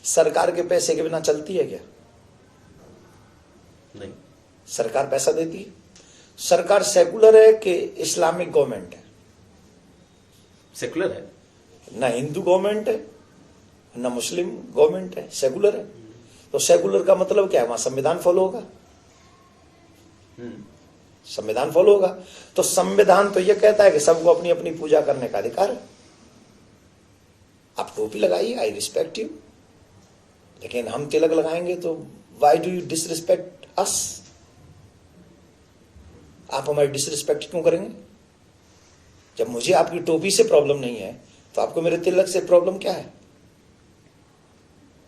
सरकार के पैसे के बिना चलती है क्या? नहीं, सरकार पैसा देती है। सरकार सेकुलर है कि इस्लामिक गवर्नमेंट है? सेकुलर है। ना हिंदू गवर्नमेंट है ना मुस्लिम गवर्नमेंट है, सेकुलर है। तो सेकुलर का मतलब क्या है? वहां संविधान फॉलो होगा, संविधान फॉलो होगा। तो संविधान तो यह कहता है कि सबको अपनी अपनी पूजा करने का अधिकार है। आप टोपी लगाइए, आई रिस्पेक्ट यू, लेकिन हम तिलक लगाएंगे तो वाई डू यू डिसरिस्पेक्ट अस? आप हमारी डिसरिस्पेक्ट क्यों करेंगे? जब मुझे आपकी टोपी से प्रॉब्लम नहीं है तो आपको मेरे तिलक से प्रॉब्लम क्या है?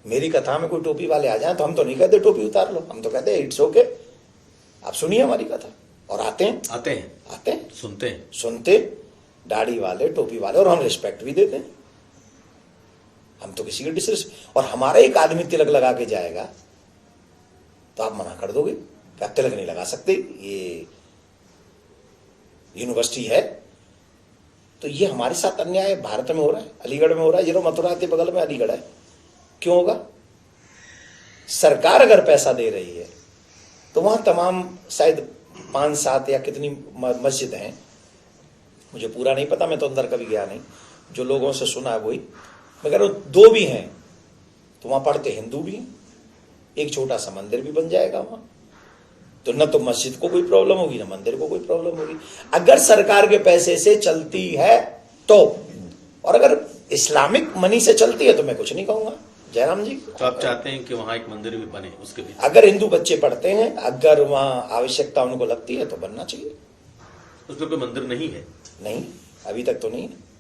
मेरी कथा में कोई टोपी वाले आ जाए तो हम तो नहीं कहते टोपी उतार लो, हम तो कहते हैं इट्स ओके, आप सुनिए हमारी कथा। और आते हैं सुनते दाढ़ी वाले, टोपी वाले, और हम रिस्पेक्ट भी देते हैं। हम तो किसी के डिसरिस्पेक्ट, और हमारा एक आदमी तिलक लगा के जाएगा तो आप मना कर दोगे कि आप तिलक नहीं लगा सकते, ये यूनिवर्सिटी है। तो ये हमारे साथ अन्याय भारत में हो रहा है, अलीगढ़ में हो रहा है। जरूर मथुरा के बगल में अलीगढ़ है, क्यों होगा? सरकार अगर पैसा दे रही है तो वहां तमाम शायद 5-7 या कितनी मस्जिद हैं, मुझे पूरा नहीं पता, मैं तो अंदर कभी गया नहीं, जो लोगों से सुना है वही। मगर 2 भी हैं तो वहां पढ़ते हिंदू भी हैं, एक छोटा सा मंदिर भी बन जाएगा वहां। तो न तो मस्जिद को कोई प्रॉब्लम होगी न मंदिर को कोई प्रॉब्लम होगी, अगर सरकार के पैसे से चलती है तो। और अगर इस्लामिक मनी से चलती है तो मैं कुछ नहीं कहूंगा। जयराम जी, तो आप चाहते हैं कि वहां एक मंदिर भी बने उसके भी? अगर हिंदू बच्चे पढ़ते हैं, अगर वहां आवश्यकता उनको लगती है तो बनना चाहिए। उसमें कोई मंदिर नहीं है? नहीं, अभी तक तो नहीं है।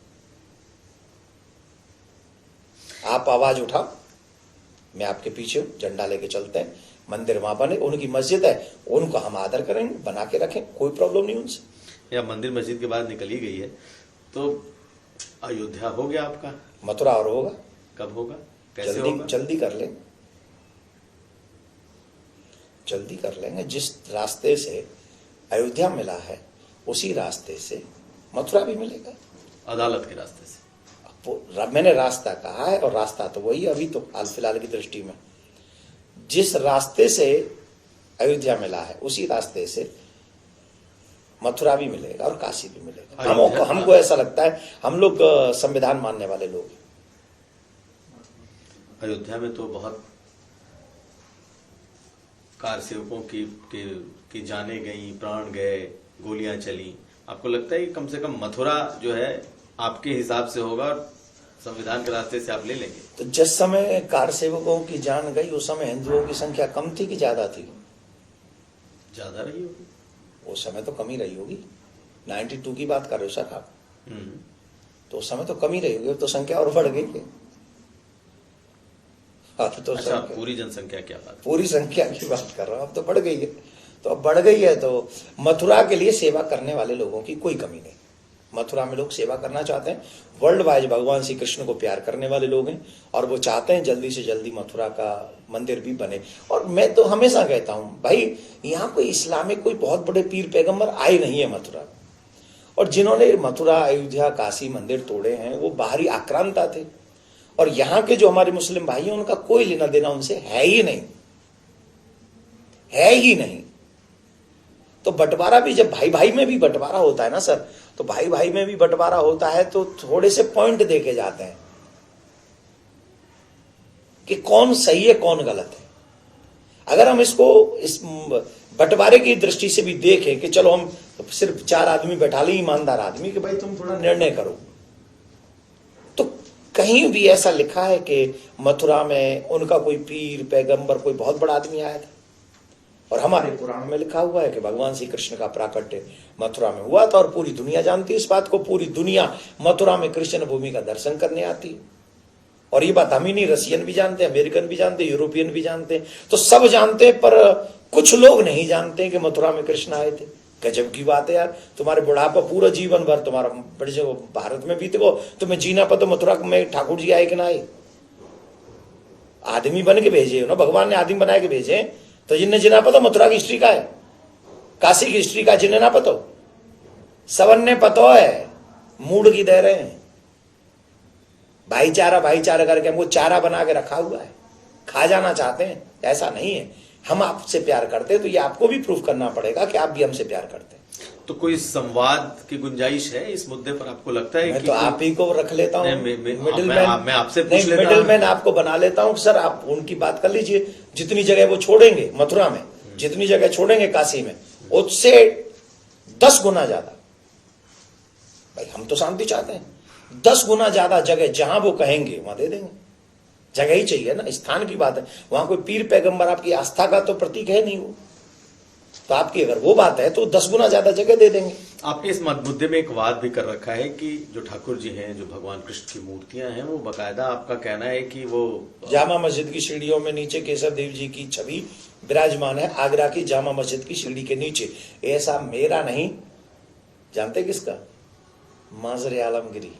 आप आवाज उठाओ, मैं आपके पीछे हूं, झंडा लेके चलते हैं, मंदिर वहां बने, उनकी मस्जिद है, उनको हम आदर करेंगे, बना के रखें, कोई प्रॉब्लम नहीं उनसे। या मंदिर मस्जिद के बाद निकल ही गई है तो अयोध्या हो गया आपका, मथुरा और होगा, कब होगा, कैसे होगा? जल्दी कर लेंगे, जल्दी कर लेंगे। जिस रास्ते से अयोध्या मिला है उसी रास्ते से मथुरा भी मिलेगा, अदालत के रास्ते से। मैंने रास्ता कहा है और रास्ता तो वही अभी तो हाल फिलहाल की दृष्टि में जिस रास्ते से अयोध्या मिला है उसी रास्ते से मथुरा भी मिलेगा और काशी भी मिलेगा। हमको ऐसा लगता है, हम लोग संविधान मानने वाले लोग हैं। अयोध्या में तो बहुत कार सेवकों की जाने गई, प्राण गए, गोलियां चली। आपको लगता है कि कम से कम मथुरा जो है आपके हिसाब से होगा और संविधान के रास्ते से आप ले लेंगे? तो जिस समय कार सेवकों की जान गई उस समय हिंदुओं की संख्या कम थी कि ज्यादा थी? ज्यादा रही होगी। उस समय तो कम ही रही होगी। 92 की बात कर रहे हो सर आप? तो उस समय तो कम ही रही होगी, तो संख्या और बढ़ गई है। तो अच्छा, पूरी जनसंख्या क्या बात? पूरी संख्या की बात कर रहा हूं, अब तो बढ़ गई है। तो अब बढ़ गई है तो मथुरा के लिए सेवा करने वाले लोगों की कोई कमी नहीं। मथुरा में लोग सेवा करना चाहते हैं, वर्ल्ड वाइड भगवान श्री कृष्ण को प्यार करने वाले लोग हैं और वो चाहते हैं जल्दी से जल्दी मथुरा का मंदिर भी बने। और मैं तो हमेशा कहता हूं भाई, यहाँ कोई इस्लामिक कोई बहुत बड़े पीर पैगंबर आए नहीं है मथुरा, और जिन्होंने मथुरा, अयोध्या, काशी मंदिर तोड़े हैं वो बाहरी आक्रांता थे, और यहाँ के जो हमारे मुस्लिम भाई हैं उनका कोई लेना देना उनसे है ही नहीं, है ही नहीं। तो बंटवारा भी, जब भाई भाई में भी बंटवारा होता है ना सर, तो भाई भाई में भी बंटवारा होता है तो थोड़े से पॉइंट देके जाते हैं कि कौन सही है कौन गलत है। अगर हम इसको इस बंटवारे की दृष्टि से भी देखें कि चलो हम सिर्फ 4 आदमी बैठा लें, ईमानदार आदमी, कि भाई तुम थोड़ा निर्णय करो, तो कहीं भी ऐसा लिखा है कि मथुरा में उनका कोई पीर पैगंबर कोई बहुत बड़ा आदमी आया था? और हमारे पुराण में लिखा हुआ है कि भगवान श्री कृष्ण का प्राकट्य मथुरा में हुआ था, और पूरी दुनिया जानती है इस बात को। पूरी दुनिया मथुरा में कृष्ण भूमि का दर्शन करने आती है, और ये बात हम ही नहीं, रशियन भी जानते हैं, अमेरिकन भी जानते हैं, यूरोपियन भी जानते हैं, तो सब जानते हैं। पर कुछ लोग नहीं जानते कि मथुरा में कृष्ण आए थे। गजब की बात है यार, तुम्हारे बुढ़ापा पूरा जीवन भर तुम्हारा बड़े जो भारत में बीत गो, तुम्हें जीना पता मथुरा में ठाकुर जी आए कि ना आए? आदमी बन के भेजे ना भगवान ने, आदमी बना के भेजे। तो जिन्हें जिना पता मथुरा की हिस्ट्री का है, काशी की हिस्ट्री का जिन्हें ना पता, सबन ने पता है, मूड की दे रहे हैं। भाईचारा भाईचारा करके हमको चारा बना के रखा हुआ है, खा जाना चाहते हैं। ऐसा नहीं है, हम आपसे प्यार करते हैं तो ये आपको भी प्रूफ करना पड़ेगा कि आप भी हमसे प्यार करते हैं। तो कोई संवाद की गुंजाइश है इस मुद्दे पर? आपको लगता है? मैं तो आप ही को रख लेता हूँ मैं आपसे पूछ लेता हूं, मिडिल मैन आपको बना लेता हूँ। सर आप उनकी बात कर लीजिए, जितनी जगह वो छोड़ेंगे मथुरा में, जितनी जगह छोड़ेंगे काशी में, उससे 10 गुना ज्यादा। भाई हम तो शांति चाहते हैं, 10 गुना ज्यादा जगह जहां वो कहेंगे वहां दे देंगे। जगह ही चाहिए ना, स्थान की बात है। वहां कोई पीर पैगंबर आपकी आस्था का तो प्रतीक है नहीं वो, तो आपकी अगर वो बात है तो 10 गुना ज्यादा जगह दे देंगे। आपने इस मुद्दे में एक वाद भी कर रखा है कि जो ठाकुर जी हैं, जो भगवान कृष्ण की मूर्तियां हैं, वो बकायदा आपका कहना है कि वो जामा मस्जिद की सीढ़ियों में नीचे केसर देव जी की छवि विराजमान है, आगरा की जामा मस्जिद की सीढ़ी के नीचे। ऐसा मेरा नहीं, जानते किसका? माजर आलमगिरी।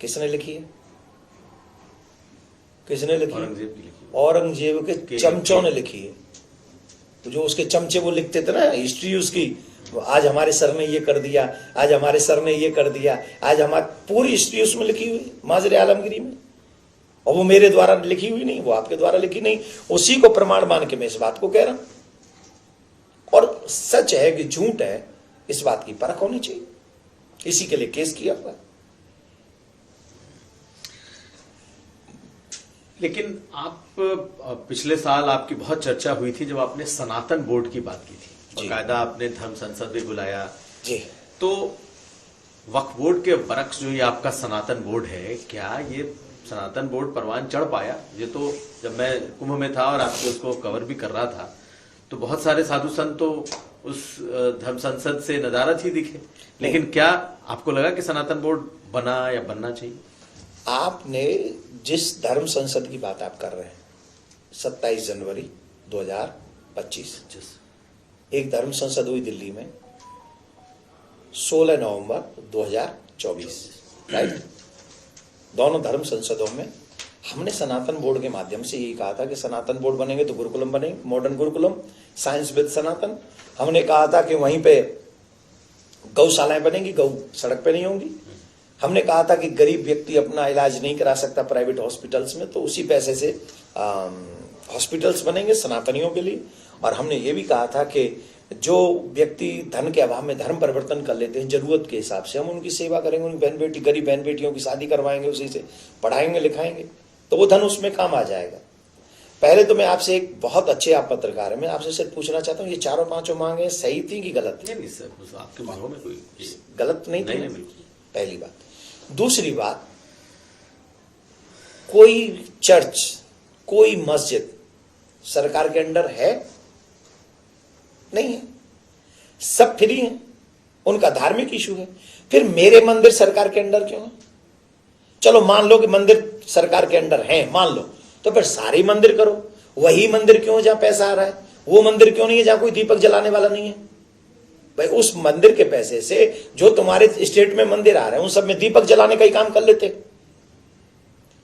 किसने लिखी है? किसने लिखी? औरंगजेब के चमचों ने लिखी है। तो जो उसके चमचे वो लिखते थे ना हिस्ट्री उसकी, आज हमारे सर ने ये कर दिया, आज हमारे सर ने ये कर दिया, आज हमारी पूरी हिस्ट्री उसमें लिखी हुई माजर आलमगिरी में। और वो मेरे द्वारा लिखी हुई नहीं, वो आपके द्वारा लिखी नहीं, उसी को प्रमाण मान के मैं इस बात को कह रहा हूं। और सच है कि झूठ है, इस बात की परख होनी चाहिए, इसी के लिए केस किया हुआ। लेकिन आप पिछले साल आपकी बहुत चर्चा हुई थी जब आपने सनातन बोर्ड की बात की थी, बकायदा आपने धर्म संसद भी बुलाया जी। तो वक्फ बोर्ड के बरक्स जो ये आपका सनातन बोर्ड है, क्या ये सनातन बोर्ड परवान चढ़ पाया? ये तो जब मैं कुंभ में था और आपको उसको कवर भी कर रहा था, तो बहुत सारे साधु संत तो उस धर्म संसद से नदारद ही दिखे, लेकिन क्या आपको लगा कि सनातन बोर्ड बना या बनना चाहिए? आपने जिस धर्म संसद की बात आप कर रहे हैं 27 जनवरी 2025 एक धर्म संसद हुई दिल्ली में 16 नवंबर 2024, राइट। दोनों धर्म संसदों में हमने सनातन बोर्ड के माध्यम से यही कहा था कि सनातन बोर्ड बनेंगे तो गुरुकुलम बनेंगे, मॉडर्न गुरुकुलम, साइंस विद सनातन। हमने कहा था कि वहीं पे गौशालाएं बनेंगी, गौ सड़क पे नहीं होंगी। हमने कहा था कि गरीब व्यक्ति अपना इलाज नहीं करा सकता प्राइवेट हॉस्पिटल्स में, तो उसी पैसे से हॉस्पिटल्स बनेंगे सनातनियों के लिए। और हमने ये भी कहा था कि जो व्यक्ति धन के अभाव में धर्म परिवर्तन कर लेते हैं जरूरत के हिसाब से, हम उनकी सेवा करेंगे, उनकी बहन बेटी, गरीब बहन बेटियों की शादी करवाएंगे, उसी से पढ़ाएंगे लिखाएंगे, तो वो धन उसमें काम आ जाएगा। पहले तो मैं आपसे, एक बहुत अच्छे आप पत्रकार हैं, मैं आपसे सिर्फ पूछना चाहता हूँ ये चारों पांचों मांगे सही थी कि गलत थी? नहीं सर, आपकी मांगों में कोई गलत नहीं थी। नहीं। पहली बात। दूसरी बात, कोई चर्च, कोई मस्जिद सरकार के अंडर है? नहीं है, सब फ्री हैं, उनका धार्मिक इशू है। फिर मेरे मंदिर सरकार के अंडर क्यों है? चलो मान लो कि मंदिर सरकार के अंडर हैं, मान लो, तो फिर सारे मंदिर करो। वही मंदिर क्यों जहां पैसा आ रहा है? वो मंदिर क्यों नहीं है जहां कोई दीपक जलाने वाला नहीं है? भाई उस मंदिर के पैसे से जो तुम्हारे स्टेट में मंदिर आ रहे हैं उन सब में दीपक जलाने का ही काम कर लेते।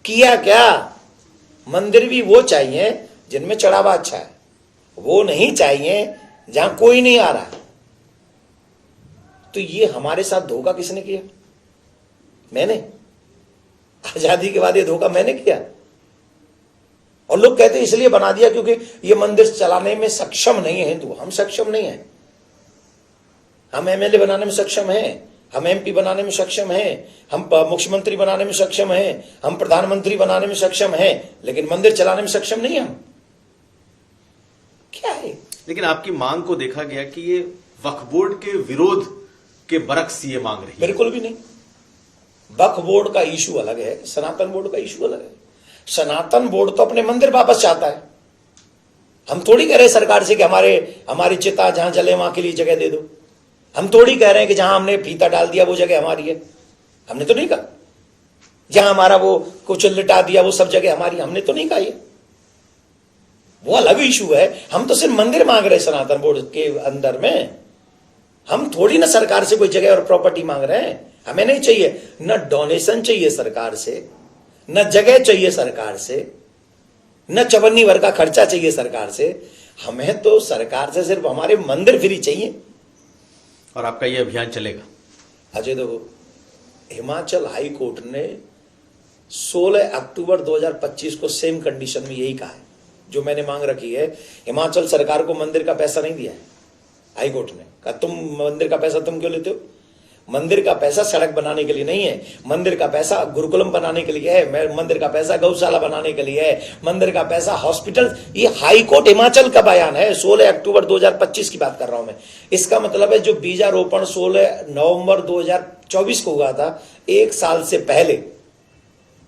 किया क्या? मंदिर भी वो चाहिए जिनमें चढ़ावा अच्छा है, वो नहीं चाहिए जहां कोई नहीं आ रहा है। तो ये हमारे साथ धोखा किसने किया? मैंने। आजादी के बाद ये धोखा मैंने किया। और लोग कहते हैं इसलिए बना दिया क्योंकि ये मंदिर चलाने में सक्षम नहीं है हिंदू। हम सक्षम नहीं है, हम एमएलए बनाने में सक्षम हैं, हम एमपी बनाने में सक्षम हैं, हम मुख्यमंत्री बनाने में सक्षम हैं, हम प्रधानमंत्री बनाने में सक्षम हैं, लेकिन मंदिर चलाने में सक्षम नहीं हम। क्या है? लेकिन आपकी मांग को देखा गया कि ये वक्फ बोर्ड के विरोध के बरक्स ये मांग रही है। बिल्कुल भी नहीं। वक्फ बोर्ड का इशू अलग है, सनातन बोर्ड का इशू अलग है। सनातन बोर्ड तो अपने मंदिर वापस चाहता है। हम थोड़ी कह रहे सरकार से कि हमारी चिता जहां जले वहां के लिए जगह दे दो। हम थोड़ी कह रहे हैं कि जहां हमने फीता डाल दिया वो जगह हमारी है, हमने तो नहीं कहा। जहां हमारा वो कुछ लिटा दिया वो सब जगह हमारी, हमने तो नहीं कहा। ये वो अलग इशू है। हम तो सिर्फ मंदिर मांग रहे हैं सनातन बोर्ड के अंदर में। हम थोड़ी ना सरकार से कोई जगह और प्रॉपर्टी मांग रहे हैं। हमें नहीं चाहिए, न डोनेशन चाहिए सरकार से, न जगह चाहिए सरकार से, न चवन्नी भर का खर्चा चाहिए सरकार से। हमें तो सरकार से सिर्फ हमारे मंदिर फ्री चाहिए। और आपका ये अभियान चलेगा? अजय, देखो, हिमाचल हाई कोर्ट ने 16 अक्टूबर 2025 को सेम कंडीशन में यही कहा है जो मैंने मांग रखी है। हिमाचल सरकार को मंदिर का पैसा नहीं दिया है हाई कोर्ट ने। कहा तुम मंदिर का पैसा तुम क्यों लेते हो? मंदिर का पैसा सड़क बनाने के लिए नहीं है, मंदिर का पैसा गुरुकुलम बनाने के लिए है, मंदिर का पैसा गौशाला बनाने के लिए है, मंदिर का पैसा हॉस्पिटल। ये हाई कोर्ट हिमाचल का बयान है, 16 अक्टूबर 2025 की बात कर रहा हूं मैं। इसका मतलब है जो बीजारोपण 16 नवंबर 2024 को हुआ था, एक साल से पहले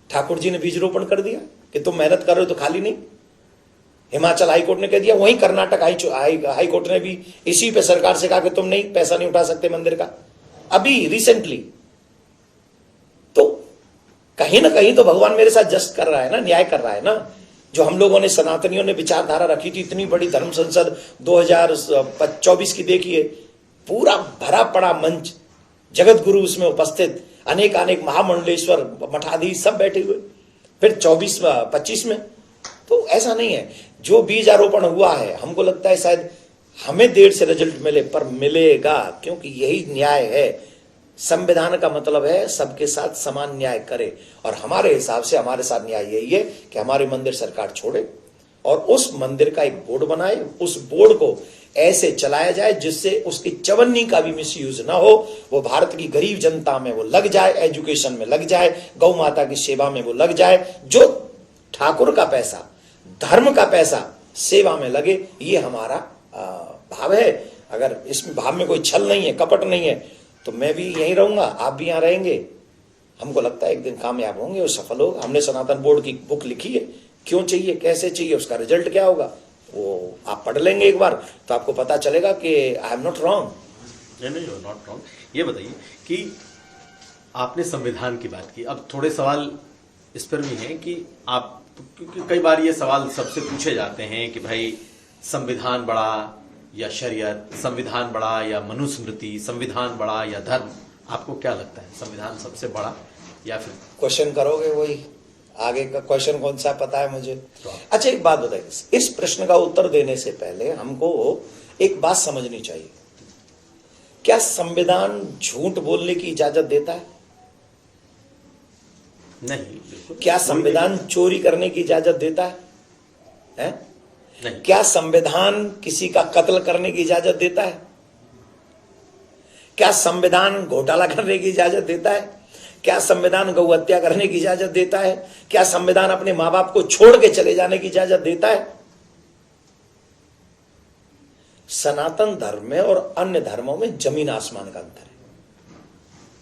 ठाकुर जी ने बीज रोपण कर दिया कि तुम मेहनत कर रहे हो तो खाली नहीं। हिमाचल हाई कोर्ट ने कह दिया, वहीं कर्नाटक हाई कोर्ट ने भी इसी पे सरकार से कहा कि तुम नहीं पैसा नहीं उठा सकते मंदिर का, अभी रिसेंटली। तो कहीं ना कहीं तो भगवान मेरे साथ जस्ट कर रहा है ना, न्याय कर रहा है ना। जो हम लोगों ने सनातनियों ने विचारधारा रखी थी, इतनी बड़ी धर्म संसद 2024 की देखिए, पूरा भरा पड़ा मंच, जगत गुरु उसमें उपस्थित, अनेक महामंडलेश्वर मठाधीश सब बैठे हुए। फिर 24-25 में तो ऐसा नहीं है। जो बीजारोपण हुआ है, हमको लगता है शायद हमें देर से रिजल्ट मिले, पर मिलेगा, क्योंकि यही न्याय है। संविधान का मतलब है सबके साथ समान न्याय करे, और हमारे हिसाब से हमारे साथ न्याय यही है कि हमारे मंदिर सरकार छोड़े और उस मंदिर का एक बोर्ड बनाए, उस बोर्ड को ऐसे चलाया जाए जिससे उसकी चवन्नी का भी मिसयूज ना हो, वो भारत की गरीब जनता में वो लग जाए, एजुकेशन में लग जाए, गौ माता की सेवा में वो लग जाए। जो ठाकुर का पैसा, धर्म का पैसा सेवा में लगे, ये हमारा भाव है। अगर इस भाव में कोई छल नहीं है, कपट नहीं है, तो मैं भी यहीं रहूंगा, आप भी यहां रहेंगे। हमको लगता है एक दिन कामयाब होंगे और सफल होगा। हमने सनातन बोर्ड की बुक लिखी है, क्यों चाहिए, कैसे चाहिए, उसका रिजल्ट क्या होगा, वो आप पढ़ लेंगे एक बार तो आपको पता चलेगा कि आई एम नॉट रॉन्ग। नहीं, यू आर नॉट रॉन्ग। ये बताइए कि आपने संविधान की बात की, अब थोड़े सवाल इस पर भी हैं कि आप, क्योंकि कई बार ये सवाल सबसे पूछे जाते हैं कि भाई संविधान बड़ा या शरीयत, संविधान बड़ा या मनुस्मृति, संविधान बड़ा या धर्म, आपको क्या लगता है संविधान सबसे बड़ा या फिर? क्वेश्चन करोगे वही, आगे का क्वेश्चन कौन सा पता है मुझे। अच्छा एक बात बताइए, इस प्रश्न का उत्तर देने से पहले हमको एक बात समझनी चाहिए, क्या संविधान झूठ बोलने की इजाजत देता है? नहीं, बिल्कुल। क्या संविधान चोरी करने की इजाजत देता है? नहीं। क्या संविधान किसी का कत्ल करने की इजाजत देता है? क्या संविधान घोटाला करने की इजाजत देता है? क्या संविधान गौ हत्या करने की इजाजत देता है? क्या संविधान अपने मां बाप को छोड़ के चले जाने की इजाजत देता है? सनातन धर्म में और अन्य धर्मों में जमीन आसमान का अंतर है।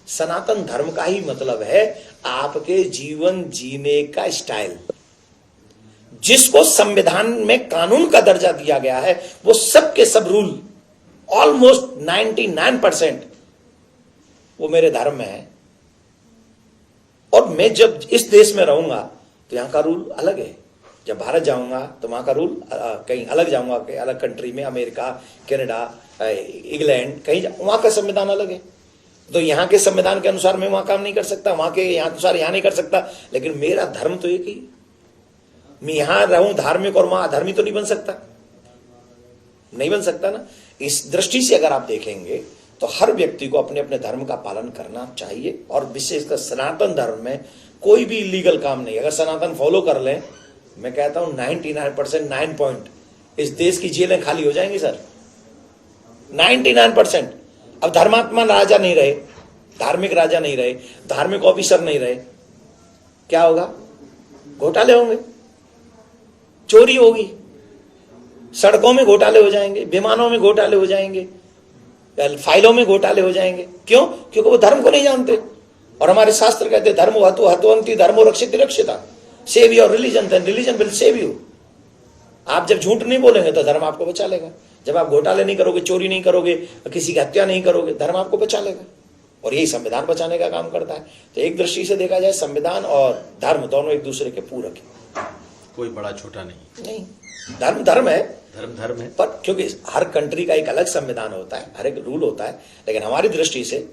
सनातन धर्म का ही मतलब है आपके जीवन जीने का स्टाइल। जिसको संविधान में कानून का दर्जा दिया गया है वो सब के सब रूल ऑलमोस्ट 99% वो मेरे धर्म में है। और मैं जब इस देश में रहूंगा तो यहां का रूल अलग है, जब भारत जाऊंगा तो वहां का रूल कहीं अलग, जाऊंगा कहीं अलग कंट्री में, अमेरिका, कनाडा, इंग्लैंड, कहीं वहां का संविधान अलग है। तो यहाँ के संविधान के अनुसार मैं वहां काम नहीं कर सकता, वहां के यहाँ अनुसार यहां नहीं कर सकता, लेकिन मेरा धर्म तो एक ही। मैं यहां रहूं धार्मिक और वहां अधर्मी तो नहीं बन सकता, नहीं बन सकता ना। इस दृष्टि से अगर आप देखेंगे तो हर व्यक्ति को अपने अपने धर्म का पालन करना चाहिए, और विशेषकर सनातन धर्म में कोई भी इलीगल काम नहीं। अगर सनातन फॉलो कर लें, मैं कहता हूं 99% 9 पॉइंट इस देश की जेलें खाली हो जाएंगी सर, 99%। अब धर्मात्मा राजा नहीं रहे, धार्मिक राजा नहीं रहे, धार्मिक ऑफिसर नहीं रहे, क्या होगा? घोटाले होंगे, चोरी होगी, सड़कों में घोटाले हो जाएंगे, विमानों में घोटाले हो जाएंगे, फाइलों में घोटाले हो जाएंगे। क्यों? क्योंकि वो धर्म को नहीं जानते। और हमारे शास्त्र कहते हैं धर्मो हतो हतवंती धर्मो रक्षित रक्षिता, save your religion then religion will save you. आप जब झूठ नहीं बोलेंगे तो धर्म आपको बचा लेगा। जब आप घोटाले नहीं करोगे, चोरी नहीं करोगे, किसी की हत्या नहीं करोगे, धर्म आपको बचा लेगा। और यही संविधान बचाने का काम करता है। तो एक दृष्टि से देखा जाए संविधान और धर्म दोनों एक दूसरे के पूरक है, कोई बड़ा छोटा नहीं। धर्म धर्म है, धर्म है, पर क्योंकि हर कंट्री का एक अलग संविधान होता है, हर एक रूल होता है, लेकिन हमारी दृष्टि से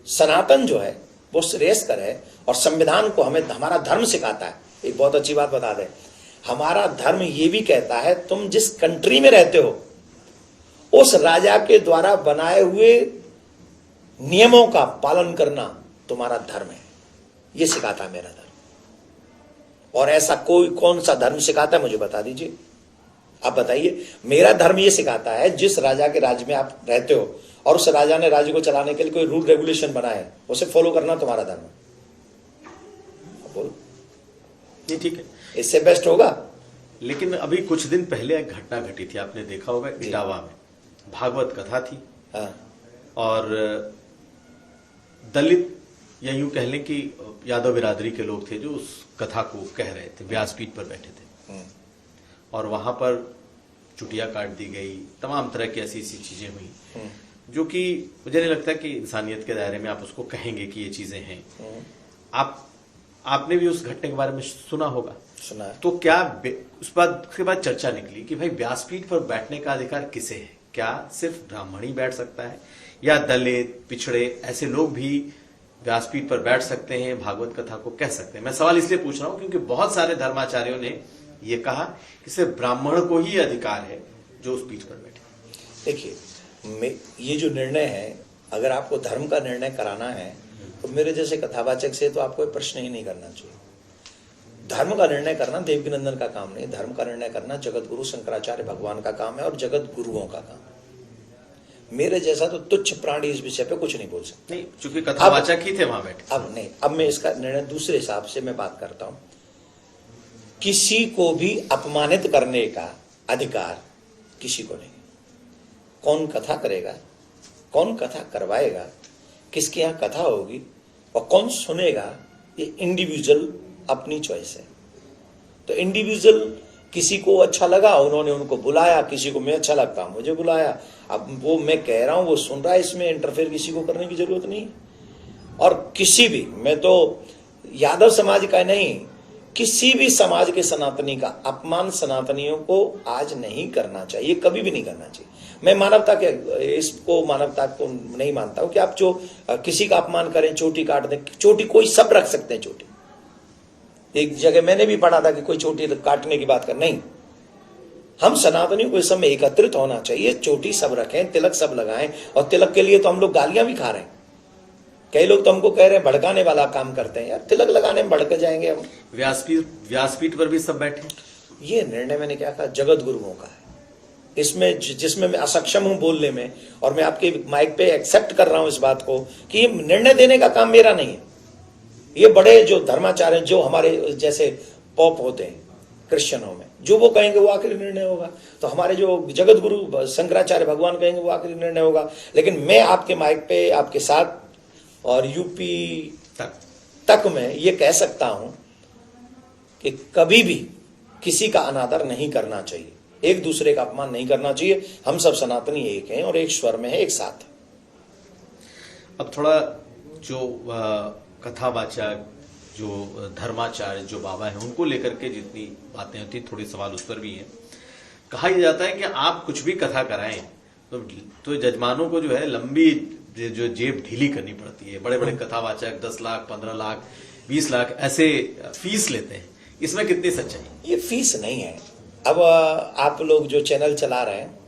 सनातन जो है वो श्रेयस्कर है। और संविधान को हमें हमारा धर्म सिखाता है। एक बहुत अच्छी बात बता दें, हमारा धर्म ये भी कहता है तुम जिस कंट्री में रहते हो उस राजा के द्वारा बनाए हुए नियमों का पालन करना तुम्हारा धर्म है। ये सिखाता है मेरा धर्म। और ऐसा कोई कौन सा धर्म सिखाता है मुझे बता दीजिए, आप बताइए। मेरा धर्म ये सिखाता है जिस राजा के राज्य में आप रहते हो और उस राजा ने राज्य को चलाने के लिए कोई रूल रेगुलेशन बनाए, उसे फॉलो करना तुम्हारा धर्म है। बोलो, ये ठीक है, इससे बेस्ट होगा। लेकिन अभी कुछ दिन पहले एक घटना घटी थी, आपने देखा होगा, इटावा में भागवत कथा थी। हाँ। और दलित या यूं कह लें कि यादव बिरादरी के लोग थे जो उस कथा को कह रहे थे, व्यासपीठ पर बैठे थे। और वहां पर चुटिया काट दी गई, तमाम तरह की ऐसी चीजें हुई जो कि मुझे नहीं लगता कि इंसानियत के दायरे में आप उसको कहेंगे कि ये चीजें हैं। आपने भी उस घटना के बारे में सुना होगा। सुना है। तो क्या उस बात के बाद चर्चा निकली कि भाई व्यासपीठ पर बैठने का अधिकार किसे है? क्या सिर्फ ब्राह्मण ही बैठ सकता है या दलित, पिछड़े ऐसे लोग भी व्यासपीठ पर बैठ सकते हैं, भागवत कथा को कह सकते हैं? मैं सवाल इसलिए पूछ रहा हूं क्योंकि बहुत सारे धर्माचार्यों ने यह कहा कि सिर्फ ब्राह्मण को ही अधिकार है जो उस पीठ पर बैठे। देखिए, ये जो निर्णय है, अगर आपको धर्म का निर्णय कराना है तो मेरे जैसे कथावाचक से तो आपको प्रश्न ही नहीं करना चाहिए। धर्म का निर्णय करना देवकीनंदन का काम नहीं, धर्म का निर्णय करना जगत गुरु शंकराचार्य भगवान का काम है और जगत गुरुओं का काम है। मेरे जैसा तो तुच्छ प्राणी इस विषय पे कुछ नहीं बोल सकते। नहीं, चूंकि कथावाचक ही थे वहां बैठे। अब नहीं, अब मैं इसका निर्णय दूसरे हिसाब से मैं बात करता हूं। किसी को भी अपमानित करने का अधिकार किसी को नहीं। कौन कथा करेगा, कौन कथा करवाएगा, किसके यहां कथा होगी और कौन सुनेगा, ये इंडिविजुअल अपनी चॉइस है। तो इंडिविजुअल किसी को अच्छा लगा उन्होंने उनको बुलाया, किसी को मैं अच्छा लगता मुझे बुलाया। अब वो मैं कह रहा हूं वो सुन रहा है, इसमें इंटरफेयर किसी को करने की जरूरत नहीं। और किसी भी, मैं तो यादव समाज का नहीं, किसी भी समाज के सनातनी का अपमान सनातनियों को आज नहीं करना चाहिए, कभी भी नहीं करना चाहिए। मैं मानवता के इसको मानवता को नहीं मानता हूं कि आप जो किसी का अपमान करें, चोटी काट दें। चोटी कोई सब रख सकते हैं, चोटी एक जगह मैंने भी पढ़ा था कि कोई चोटी काटने की बात कर, नहीं। हम सनातनियों को इस समय एकत्रित होना चाहिए, चोटी सब रखें, तिलक सब लगाएं। और तिलक के लिए तो हम लोग गालियां भी खा रहे हैं। कई लोग तो हमको कह रहे हैं भड़काने वाला काम करते हैं। यार तिलक लगाने में भड़क जाएंगे हम। व्यासपीठ पर भी सब बैठे। ये निर्णय मैंने क्या कहा, जगत गुरुओं का है। इसमें जिसमें मैं असक्षम हूं बोलने में, और मैं आपके माइक पे एक्सेप्ट कर रहा हूं इस बात को कि ये निर्णय देने का काम मेरा नहीं है। ये बड़े जो धर्माचार्य, जो हमारे जैसे पॉप होते हैं क्रिश्चियनों में, जो वो कहेंगे वो आखिरी निर्णय होगा। तो हमारे जो जगत गुरु शंकराचार्य भगवान कहेंगे वो आखिरी निर्णय होगा। लेकिन मैं आपके माइक पे आपके साथ और यूपी तक में ये कह सकता हूं कि कभी भी किसी का अनादर नहीं करना चाहिए, एक दूसरे का अपमान नहीं करना चाहिए। हम सब सनातनी एक हैं और एक स्वर में है, एक साथ है। अब थोड़ा जो कथावाचक, जो धर्माचार्य, जो बाबा है, उनको लेकर के जितनी बातें होती, थोड़ी सवाल उस पर भी है। कहा यह जाता है कि आप कुछ भी कथा कराएं तो जजमानों को जो है लंबी जो जेब ढीली करनी पड़ती है। बड़े बड़े कथावाचक 10 लाख, 15 लाख, 20 लाख ऐसे फीस लेते हैं। इसमें कितनी सच्चाई? ये फीस नहीं है। अब आप लोग जो चैनल चला रहे हैं,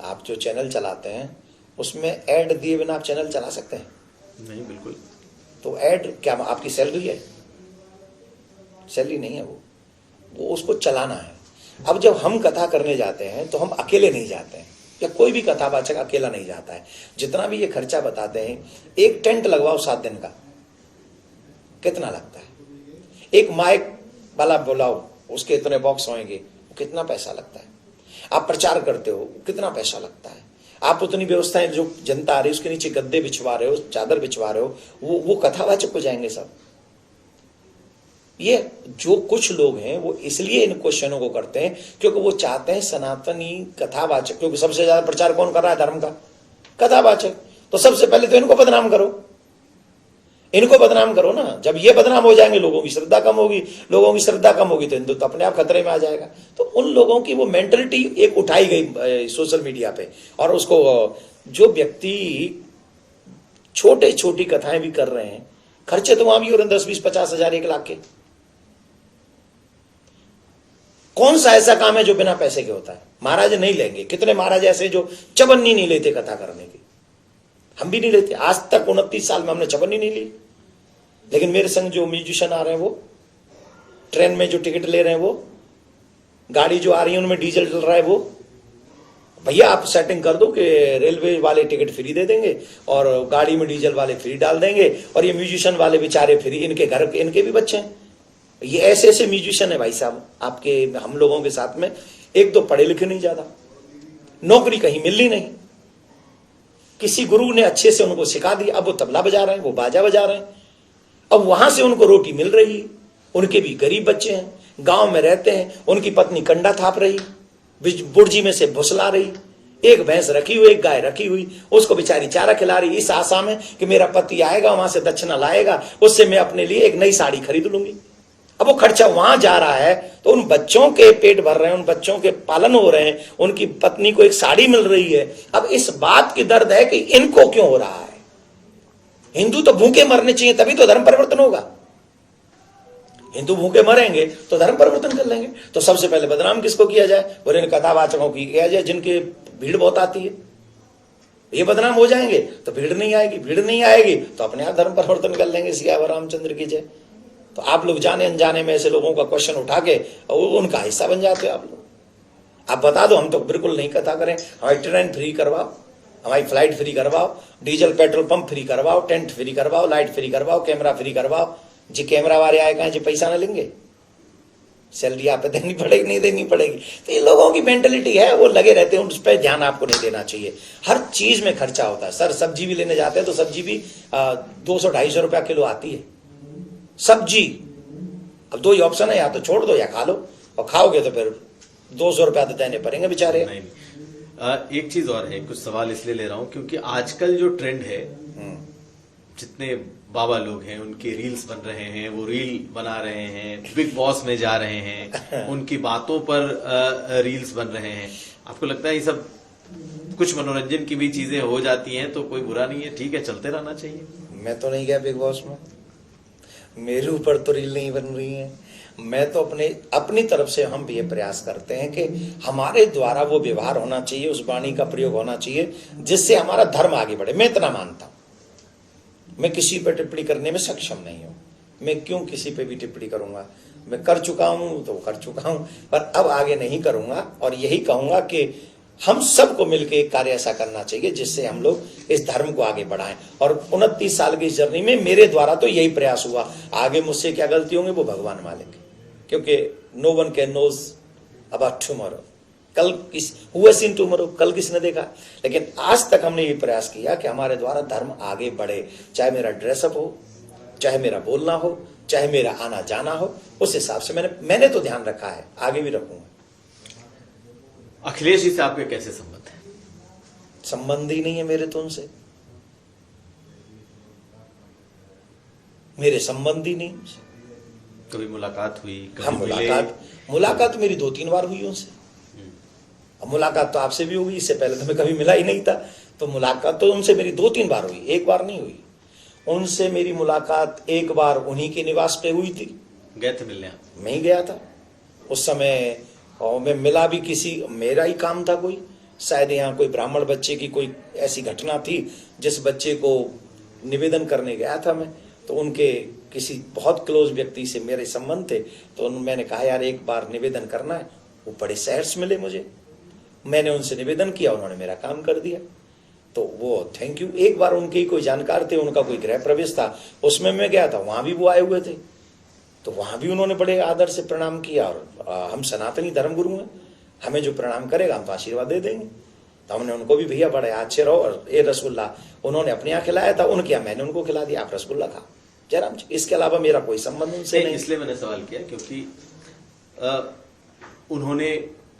आप जो चैनल चलाते हैं, उसमें ऐड दिए बिना आप चैनल चला सकते हैं? नहीं, बिल्कुल। तो ऐड क्या आपकी सैलरी है? सैलरी नहीं है, वो उसको चलाना है। अब जब हम कथा करने जाते हैं तो हम अकेले नहीं जाते हैं, या कोई भी कथावाचक अकेला नहीं जाता है। जितना भी ये खर्चा बताते हैं, एक टेंट लगवाओ 7 दिन का, कितना लगता है? एक माइक वाला बुलाओ, उसके इतने बॉक्स होंगे, कितना पैसा लगता है? आप प्रचार करते हो, कितना पैसा लगता है? आप उतनी व्यवस्थाएं, जो जनता आ रही है उसके नीचे गद्दे बिछवा रहे हो, चादर बिछवा रहे हो, वो कथावाचक हो जाएंगे सब। ये जो कुछ लोग हैं वो इसलिए इन क्वेश्चनों को करते हैं क्योंकि वो चाहते हैं सनातनी कथावाचक, क्योंकि सबसे ज्यादा प्रचार कौन कर रहा है धर्म का? कथावाचक। तो सबसे पहले तो इनको बदनाम करो, इनको बदनाम करो ना। जब ये बदनाम हो जाएंगे, लोगों की श्रद्धा कम होगी, लोगों की श्रद्धा कम होगी तो हिंदुत्व अपने आप खतरे में आ जाएगा। तो उन लोगों की वो मेंटलिटी एक उठाई गई सोशल मीडिया पे, और उसको जो व्यक्ति छोटी कथाएं भी कर रहे हैं, खर्चे तो वहां भी हो रहे हैं 10, 20, 50 हजार, 1 लाख के। कौन सा ऐसा काम है जो बिना पैसे के होता है? महाराज नहीं लेंगे। कितने महाराज ऐसे जो चवन्नी नहीं लेते कथा करने की? हम भी नहीं लेते। आज तक 29 साल में हमने चवन्नी नहीं ली। लेकिन मेरे संग जो म्यूजिशियन आ रहे हैं, वो ट्रेन में जो टिकट ले रहे हैं, वो गाड़ी जो आ रही है उनमें डीजल चल रहा है, वो भैया आप सेटिंग कर दो कि रेलवे वाले टिकट फ्री दे देंगे और गाड़ी में डीजल वाले फ्री डाल देंगे, और ये म्यूजिशियन वाले बेचारे फ्री, इनके घर इनके भी बच्चे हैं। ये ऐसे ऐसे म्यूजिशियन है भाई साहब आपके, हम लोगों के साथ में। एक तो पढ़े लिखे नहीं, ज्यादा नौकरी कहीं मिलनी नहीं, किसी गुरु ने अच्छे से उनको सिखा दिया, अब वो तबला बजा रहे हैं, वो बाजा बजा रहे हैं, अब वहां से उनको रोटी मिल रही है। उनके भी गरीब बच्चे हैं, गांव में रहते हैं, उनकी पत्नी कंडा थाप रही, बुर्जी में से भुसला रही, एक भैंस रखी हुई, एक गाय रखी हुई, उसको बेचारी चारा खिला रही, इस आशा में कि मेरा पति आएगा, वहां से दक्षिणा लाएगा, उससे मैं अपने लिए एक नई साड़ी खरीद लूंगी। अब वो खर्चा वहां जा रहा है, तो उन बच्चों के पेट भर रहे हैं, उन बच्चों के पालन हो रहे हैं, उनकी पत्नी को एक साड़ी मिल रही है। अब इस बात की दर्द है कि इनको क्यों हो रहा है। हिंदू तो भूखे मरने चाहिए, तभी तो धर्म परिवर्तन होगा। हिंदू भूखे मरेंगे तो धर्म परिवर्तन कर लेंगे। तो सबसे पहले बदनाम किसको किया जाए? और इन कथावाचकों की किया जाए जिनकी भीड़ बहुत आती है। ये बदनाम हो जाएंगे तो भीड़ नहीं आएगी, भीड़ नहीं आएगी तो अपने आप धर्म परिवर्तन कर लेंगे। सियावर रामचंद्र की जय। तो आप लोग जाने अनजाने में ऐसे लोगों का क्वेश्चन उठा के उनका हिस्सा बन जाते हो आप लोग। आप बता दो, हम तो बिल्कुल नहीं कथा करें। हमारी ट्रेन फ्री करवाओ, हमारी फ्लाइट फ्री करवाओ, डीजल पेट्रोल पंप फ्री करवाओ, टेंट फ्री करवाओ, लाइट फ्री करवाओ, कैमरा फ्री करवाओ। जी कैमरा वाले आए कहा जी पैसा ना लेंगे, सैलरी आप पे देनी पड़ेगी, नहीं देनी पड़ेगी। तो ये लोगों की मेंटलिटी है, वो लगे रहते हैं, उस पर ध्यान आपको नहीं देना चाहिए। हर चीज में खर्चा होता है सर। सब्जी भी लेने जाते हैं तो सब्जी भी 200-250 रुपया किलो आती है सब्जी। अब 2 ही ऑप्शन है, या तो छोड़ दो या खा लो। और खाओगे तो फिर 200 रुपया तो देने पड़ेंगे बेचारे। नहीं, एक चीज और है, कुछ सवाल इसलिए ले रहा हूं क्योंकि आजकल जो ट्रेंड है, जितने बाबा लोग हैं उनके रील्स बन रहे हैं, वो रील बना रहे हैं, बिग बॉस में जा रहे हैं, उनकी बातों पर रील्स बन रहे हैं। आपको लगता है ये सब कुछ मनोरंजन की भी चीजें हो जाती हैं तो कोई बुरा नहीं है, ठीक है, चलते रहना चाहिए? मैं तो नहीं गया बिग बॉस में, मेरे ऊपर तो रील नहीं बन रही है। मैं तो अपनी तरफ से हम भी ये प्रयास करते हैं कि हमारे द्वारा वो व्यवहार होना चाहिए, उस वाणी का प्रयोग होना चाहिए जिससे हमारा धर्म आगे बढ़े। मैं इतना मानता हूं, मैं किसी पर टिप्पणी करने में सक्षम नहीं हूं। मैं क्यों किसी पे भी टिप्पणी करूंगा? मैं कर चुका हूं तो कर चुका हूं, पर अब आगे नहीं करूंगा। और यही कहूंगा कि हम सबको मिलकर एक कार्य ऐसा करना चाहिए जिससे हम लोग इस धर्म को आगे बढ़ाएं। और 29 साल की जर्नी में मेरे द्वारा तो यही प्रयास हुआ। आगे मुझसे क्या गलती होंगी वो भगवान मालिक, क्योंकि no one can knows about tomorrow. कल किस हुआ सीन टुमारो, कल किसने देखा? लेकिन आज तक हमने ये प्रयास किया कि हमारे द्वारा धर्म आगे बढ़े, चाहे मेरा ड्रेसअप हो, चाहे मेरा बोलना हो, चाहे मेरा आना जाना हो। उस हिसाब से मैंने तो ध्यान रखा है, आगे भी रखूंगा। अखिलेश जी से आपके कैसे संबंध है? संबंध ही नहीं है मेरे तो उनसे, मेरे संबंध ही नहीं। कभी मुलाकात हुई? हाँ, मुलाकात मेरी 2-3 बार हुई उनसे। अब मुलाकात तो आपसे भी होगी, इससे पहले तो मैं कभी मिला ही नहीं था। तो मुलाकात तो उनसे मेरी 2-3 बार हुई, एक बार नहीं हुई। उनसे मेरी मुलाकात एक बार उन्हीं के निवास पे हुई थी। गए थे मिलने आप? मैं ही गया था उस समय, और मैं मिला भी मेरा ही काम था कोई, शायद यहाँ कोई ब्राह्मण बच्चे की कोई ऐसी घटना थी जिस बच्चे को निवेदन करने गया था मैं। तो उनके किसी बहुत क्लोज व्यक्ति से मेरे संबंध थे, तो मैंने कहा यार एक बार निवेदन करना है। वो बड़े शहर से मिले मुझे, मैंने उनसे निवेदन किया, उन्होंने मेरा काम कर दिया। तो वो थैंक यू। एक बार उनके ही कोई जानकार थे, उनका कोई गृह प्रवेश था, उसमें मैं गया था, वहां भी वो आए हुए थे। तो वहां भी उन्होंने बड़े आदर से प्रणाम किया। और हम सनातनी धर्मगुरु हैं, हमें जो प्रणाम करेगा हम तो आशीर्वाद दे देंगे। तो हमने उनको भी भैया बड़े अच्छे रहो। और ये रसगुल्ला उन्होंने अपने यहाँ खिलाया था, उनके यहाँ मैंने उनको खिला दिया, आप रसगुल्ला खाओ जयराम जी। इसके अलावा मेरा कोई संबंध उनसे नहीं। इसलिए मैंने सवाल किया क्योंकि उन्होंने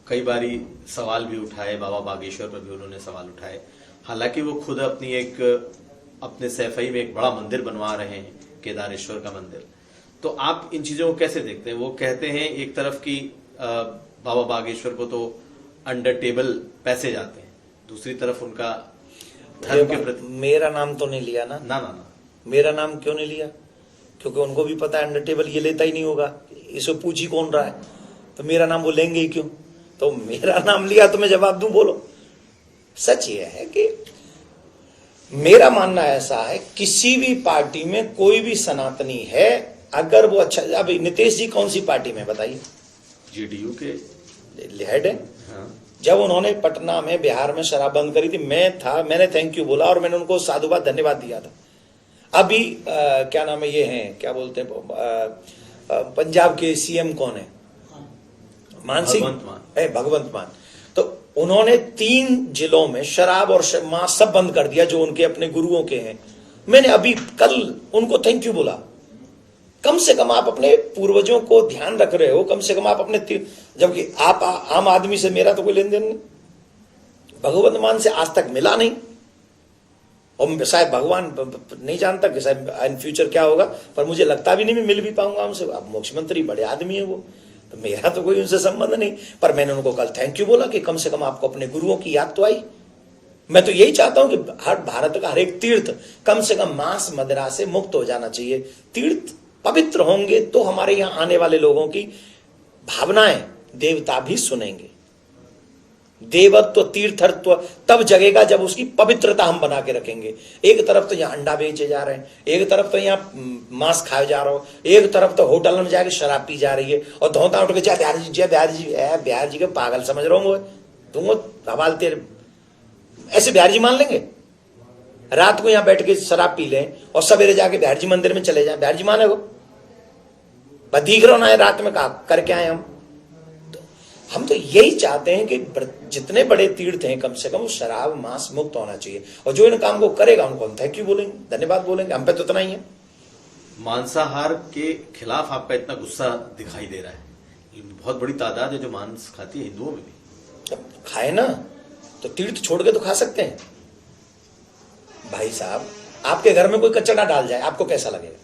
कई बारी सवाल भी उठाए, बाबा बागेश्वर पर भी उन्होंने सवाल उठाए। हालांकि वो खुद अपने सैफई में एक बड़ा मंदिर बनवा रहे हैं, केदारेश्वर का मंदिर। तो आप इन चीजों को कैसे देखते हैं? वो कहते हैं एक तरफ की बाबा बागेश्वर को तो अंडर टेबल पैसे जाते हैं, दूसरी तरफ उनका धर्म के प्रति। मेरा नाम तो नहीं लिया ना? ना। मेरा नाम क्यों नहीं लिया? क्योंकि उनको भी पता है अंडर टेबल ये लेता ही नहीं होगा, इसे पूछ ही कौन रहा है, तो मेरा नाम वो लेंगे ही क्यों? तो मेरा नाम लिया तो मैं जवाब दूं? बोलो। सच ये है कि मेरा मानना ऐसा है, किसी भी पार्टी में कोई भी सनातनी है, अगर वो अच्छा, अब नीतीश जी कौन सी पार्टी में बताइए? जेडीयू के हेड है। हाँ। जब उन्होंने पटना में, बिहार में शराब बंद करी थी, मैंने थैंक यू बोला और मैंने उनको साधुवाद धन्यवाद दिया था। अभी क्या नाम है, ये हैं क्या बोलते हैं, पंजाब के सीएम कौन है? भगवंत मान। तो उन्होंने 3 जिलों में शराब और मांस सब बंद कर दिया जो उनके अपने गुरुओं के हैं। मैंने अभी कल उनको थैंक यू बोला। कम से कम आप अपने पूर्वजों को ध्यान रख रहे हो, कम से कम आप अपने, जबकि आप आम आदमी से मेरा तो कोई लेन देन नहीं, भगवंत मान से आज तक मिला नहीं। और शायद भगवान नहीं जानता कि शायद इन फ्यूचर क्या होगा, पर मुझे लगता भी नहीं मैं मिल भी पाऊंगा उनसे। अब मुख्यमंत्री बड़े आदमी है वो, तो मेरा तो कोई उनसे संबंध नहीं। पर मैंने उनको कल थैंक यू बोला कि कम से कम आपको अपने गुरुओं की याद तो आई। मैं तो यही चाहता हूं कि हर भारत का हर एक तीर्थ कम से कम मांस मदिरा से मुक्त हो जाना चाहिए। तीर्थ पवित्र होंगे तो हमारे यहां आने वाले लोगों की भावनाएं देवता भी सुनेंगे। देवत्व तीर्थत्व तब जगेगा जब उसकी पवित्रता हम बना के रखेंगे। एक तरफ तो यहाँ अंडा बेचे जा रहे हैं, एक तरफ तो यहाँ मांस खाए जा रहा हो, एक तरफ तो होटल में जाके शराब पी जा रही है, और धोता उठ के जय बिहार जी, जय बिहार जी। बिहार जी के पागल समझ रहा हूँ तुम, हवाल तेरे ऐसे बिहार जी मान लेंगे? रात को यहाँ बैठ के शराब पी लें और सवेरे जाके बिहार जी मंदिर में चले जाए, बिहार जी माने वो? दिख रहा ना है रात में कहा करके आए हम तो यही चाहते हैं कि जितने बड़े तीर्थ हैं कम से कम वो शराब मांस मुक्त होना चाहिए। और जो इन काम को करेगा उनको हम थैंक यू बोलेंगे, धन्यवाद बोलेंगे। हम पे तो इतना ही है। मांसाहार के खिलाफ आपका इतना गुस्सा दिखाई दे रहा है, बहुत बड़ी तादाद है जो मांस खाती है हिंदुओं में भी। जब खाए ना तो तीर्थ छोड़ के तो खा सकते हैं। भाई साहब, आपके घर में कोई कचरा डाल जाए, आपको कैसा लगेगा?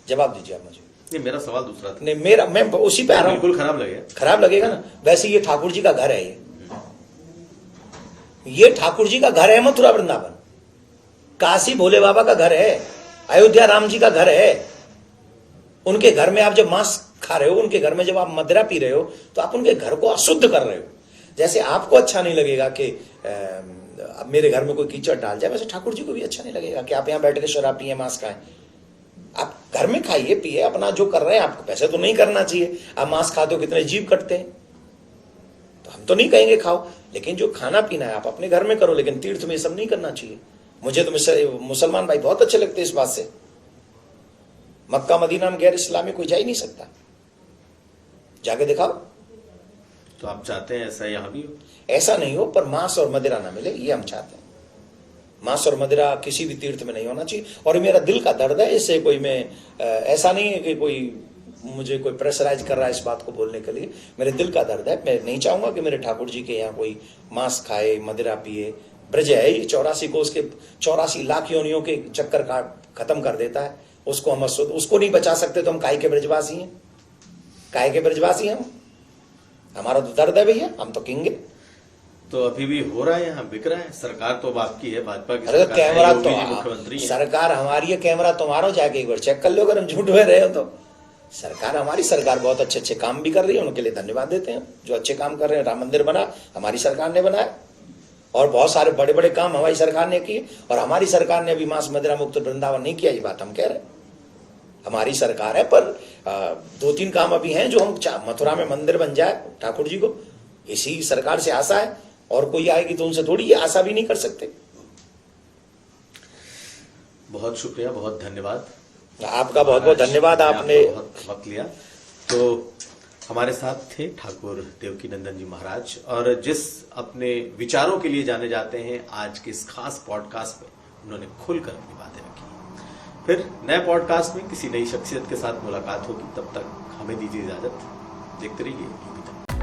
जवाब दीजिए आप मुझे। नहीं, मेरा सवाल दूसरा था। नहीं, मैं उसी पे आ रहा हूं। बिल्कुल खराब लगेगा। खराब लगेगा ना। वैसे ये ठाकुर जी का घर है, ये ठाकुर जी का घर है। मथुरा वृंदावन, काशी भोले बाबा का घर है, अयोध्या राम जी का घर है। उनके घर में आप जब मांस खा रहे हो, उनके घर में जब आप मदिरा पी रहे हो, तो आप उनके घर को अशुद्ध कर रहे हो। जैसे आपको अच्छा नहीं लगेगा कि अब मेरे घर में कोई कीचड़ डाल जाए, वैसे ठाकुर जी को भी अच्छा नहीं लगेगा कि आप यहां बैठ के शराब पिए, मांस खाएं। आप घर में खाइए पिए, अपना जो कर रहे हैं। आपको वैसे तो नहीं करना चाहिए। आप मांस खाते हो, कितने जीव कटते हैं। तो हम तो नहीं कहेंगे खाओ, लेकिन जो खाना पीना है आप अपने घर में करो, लेकिन तीर्थ में ये सब नहीं करना चाहिए। मुझे तो मुसलमान भाई बहुत अच्छे लगते हैं इस बात से। मक्का मदीना में गैर इस्लामी कोई जा ही नहीं सकता। जाके दिखाओ। तो आप चाहते हैं ऐसा यहां भी हो? ऐसा नहीं हो, पर मांस और मदिरा ना मिले, ये हम चाहते हैं। मांस और मदिरा किसी भी तीर्थ में नहीं होना चाहिए। और मेरा दिल का दर्द है, इससे कोई मैं ऐसा नहीं है कि कोई मुझे कोई प्रेशराइज कर रहा है इस बात को बोलने के लिए। मेरे दिल का दर्द है। मैं नहीं चाहूंगा कि मेरे ठाकुर जी के यहाँ कोई मांस खाए, मदिरा पिए। ब्रज है ये 84 को, उसके 84 लाख योनियों के चक्कर काट खत्म कर देता है। उसको हम उसको नहीं बचा सकते तो हम काहे के ब्रजवासी हैं? काहे के ब्रजवासी हम? हमारा तो दर्द है भैया, हम तो किंग है। तो अभी भी हो रहा है, यहाँ बिक रहा है। सरकार तो अब आपकी है, भाजपा की अरे सरकार है, कैमरा योगी जी तो मुख्यमंत्री है। सरकार हमारी है, कैमरा तुम्हारा। जाके एक बार चेक कर लो, अगर हम झूठ में रहे हो तो। सरकार हमारी, सरकार बहुत अच्छे अच्छे काम भी कर रही है, उनके लिए धन्यवाद देते हैं। जो अच्छे काम कर रहे हैं, राम मंदिर बना हमारी सरकार ने बनाया, और बहुत सारे बड़े बड़े काम हमारी सरकार ने किए। और हमारी सरकार ने अभी मांस मदिरा मुक्त वृंदावन नहीं किया, ये बात हम कह रहे हैं। हमारी सरकार है, पर 2-3 काम अभी हैं जो हम मथुरा में मंदिर बन जाए ठाकुर जी को, इसी सरकार से आशा है। और कोई आएगी तो उनसे थोड़ी ये आशा भी नहीं कर सकते। बहुत शुक्रिया, बहुत धन्यवाद आपका। बहुत बहुत धन्यवाद, आपने बहुत वक्त लिया। तो हमारे साथ थे ठाकुर देवकीनंदन जी महाराज, और जिस अपने विचारों के लिए जाने जाते हैं, आज के इस खास पॉडकास्ट में उन्होंने खुलकर अपनी बातें रखी। फिर नए पॉडकास्ट में किसी नई शख्सियत के साथ मुलाकात होगी। तब तक हमें दीजिए इजाजत। देखते रहिए।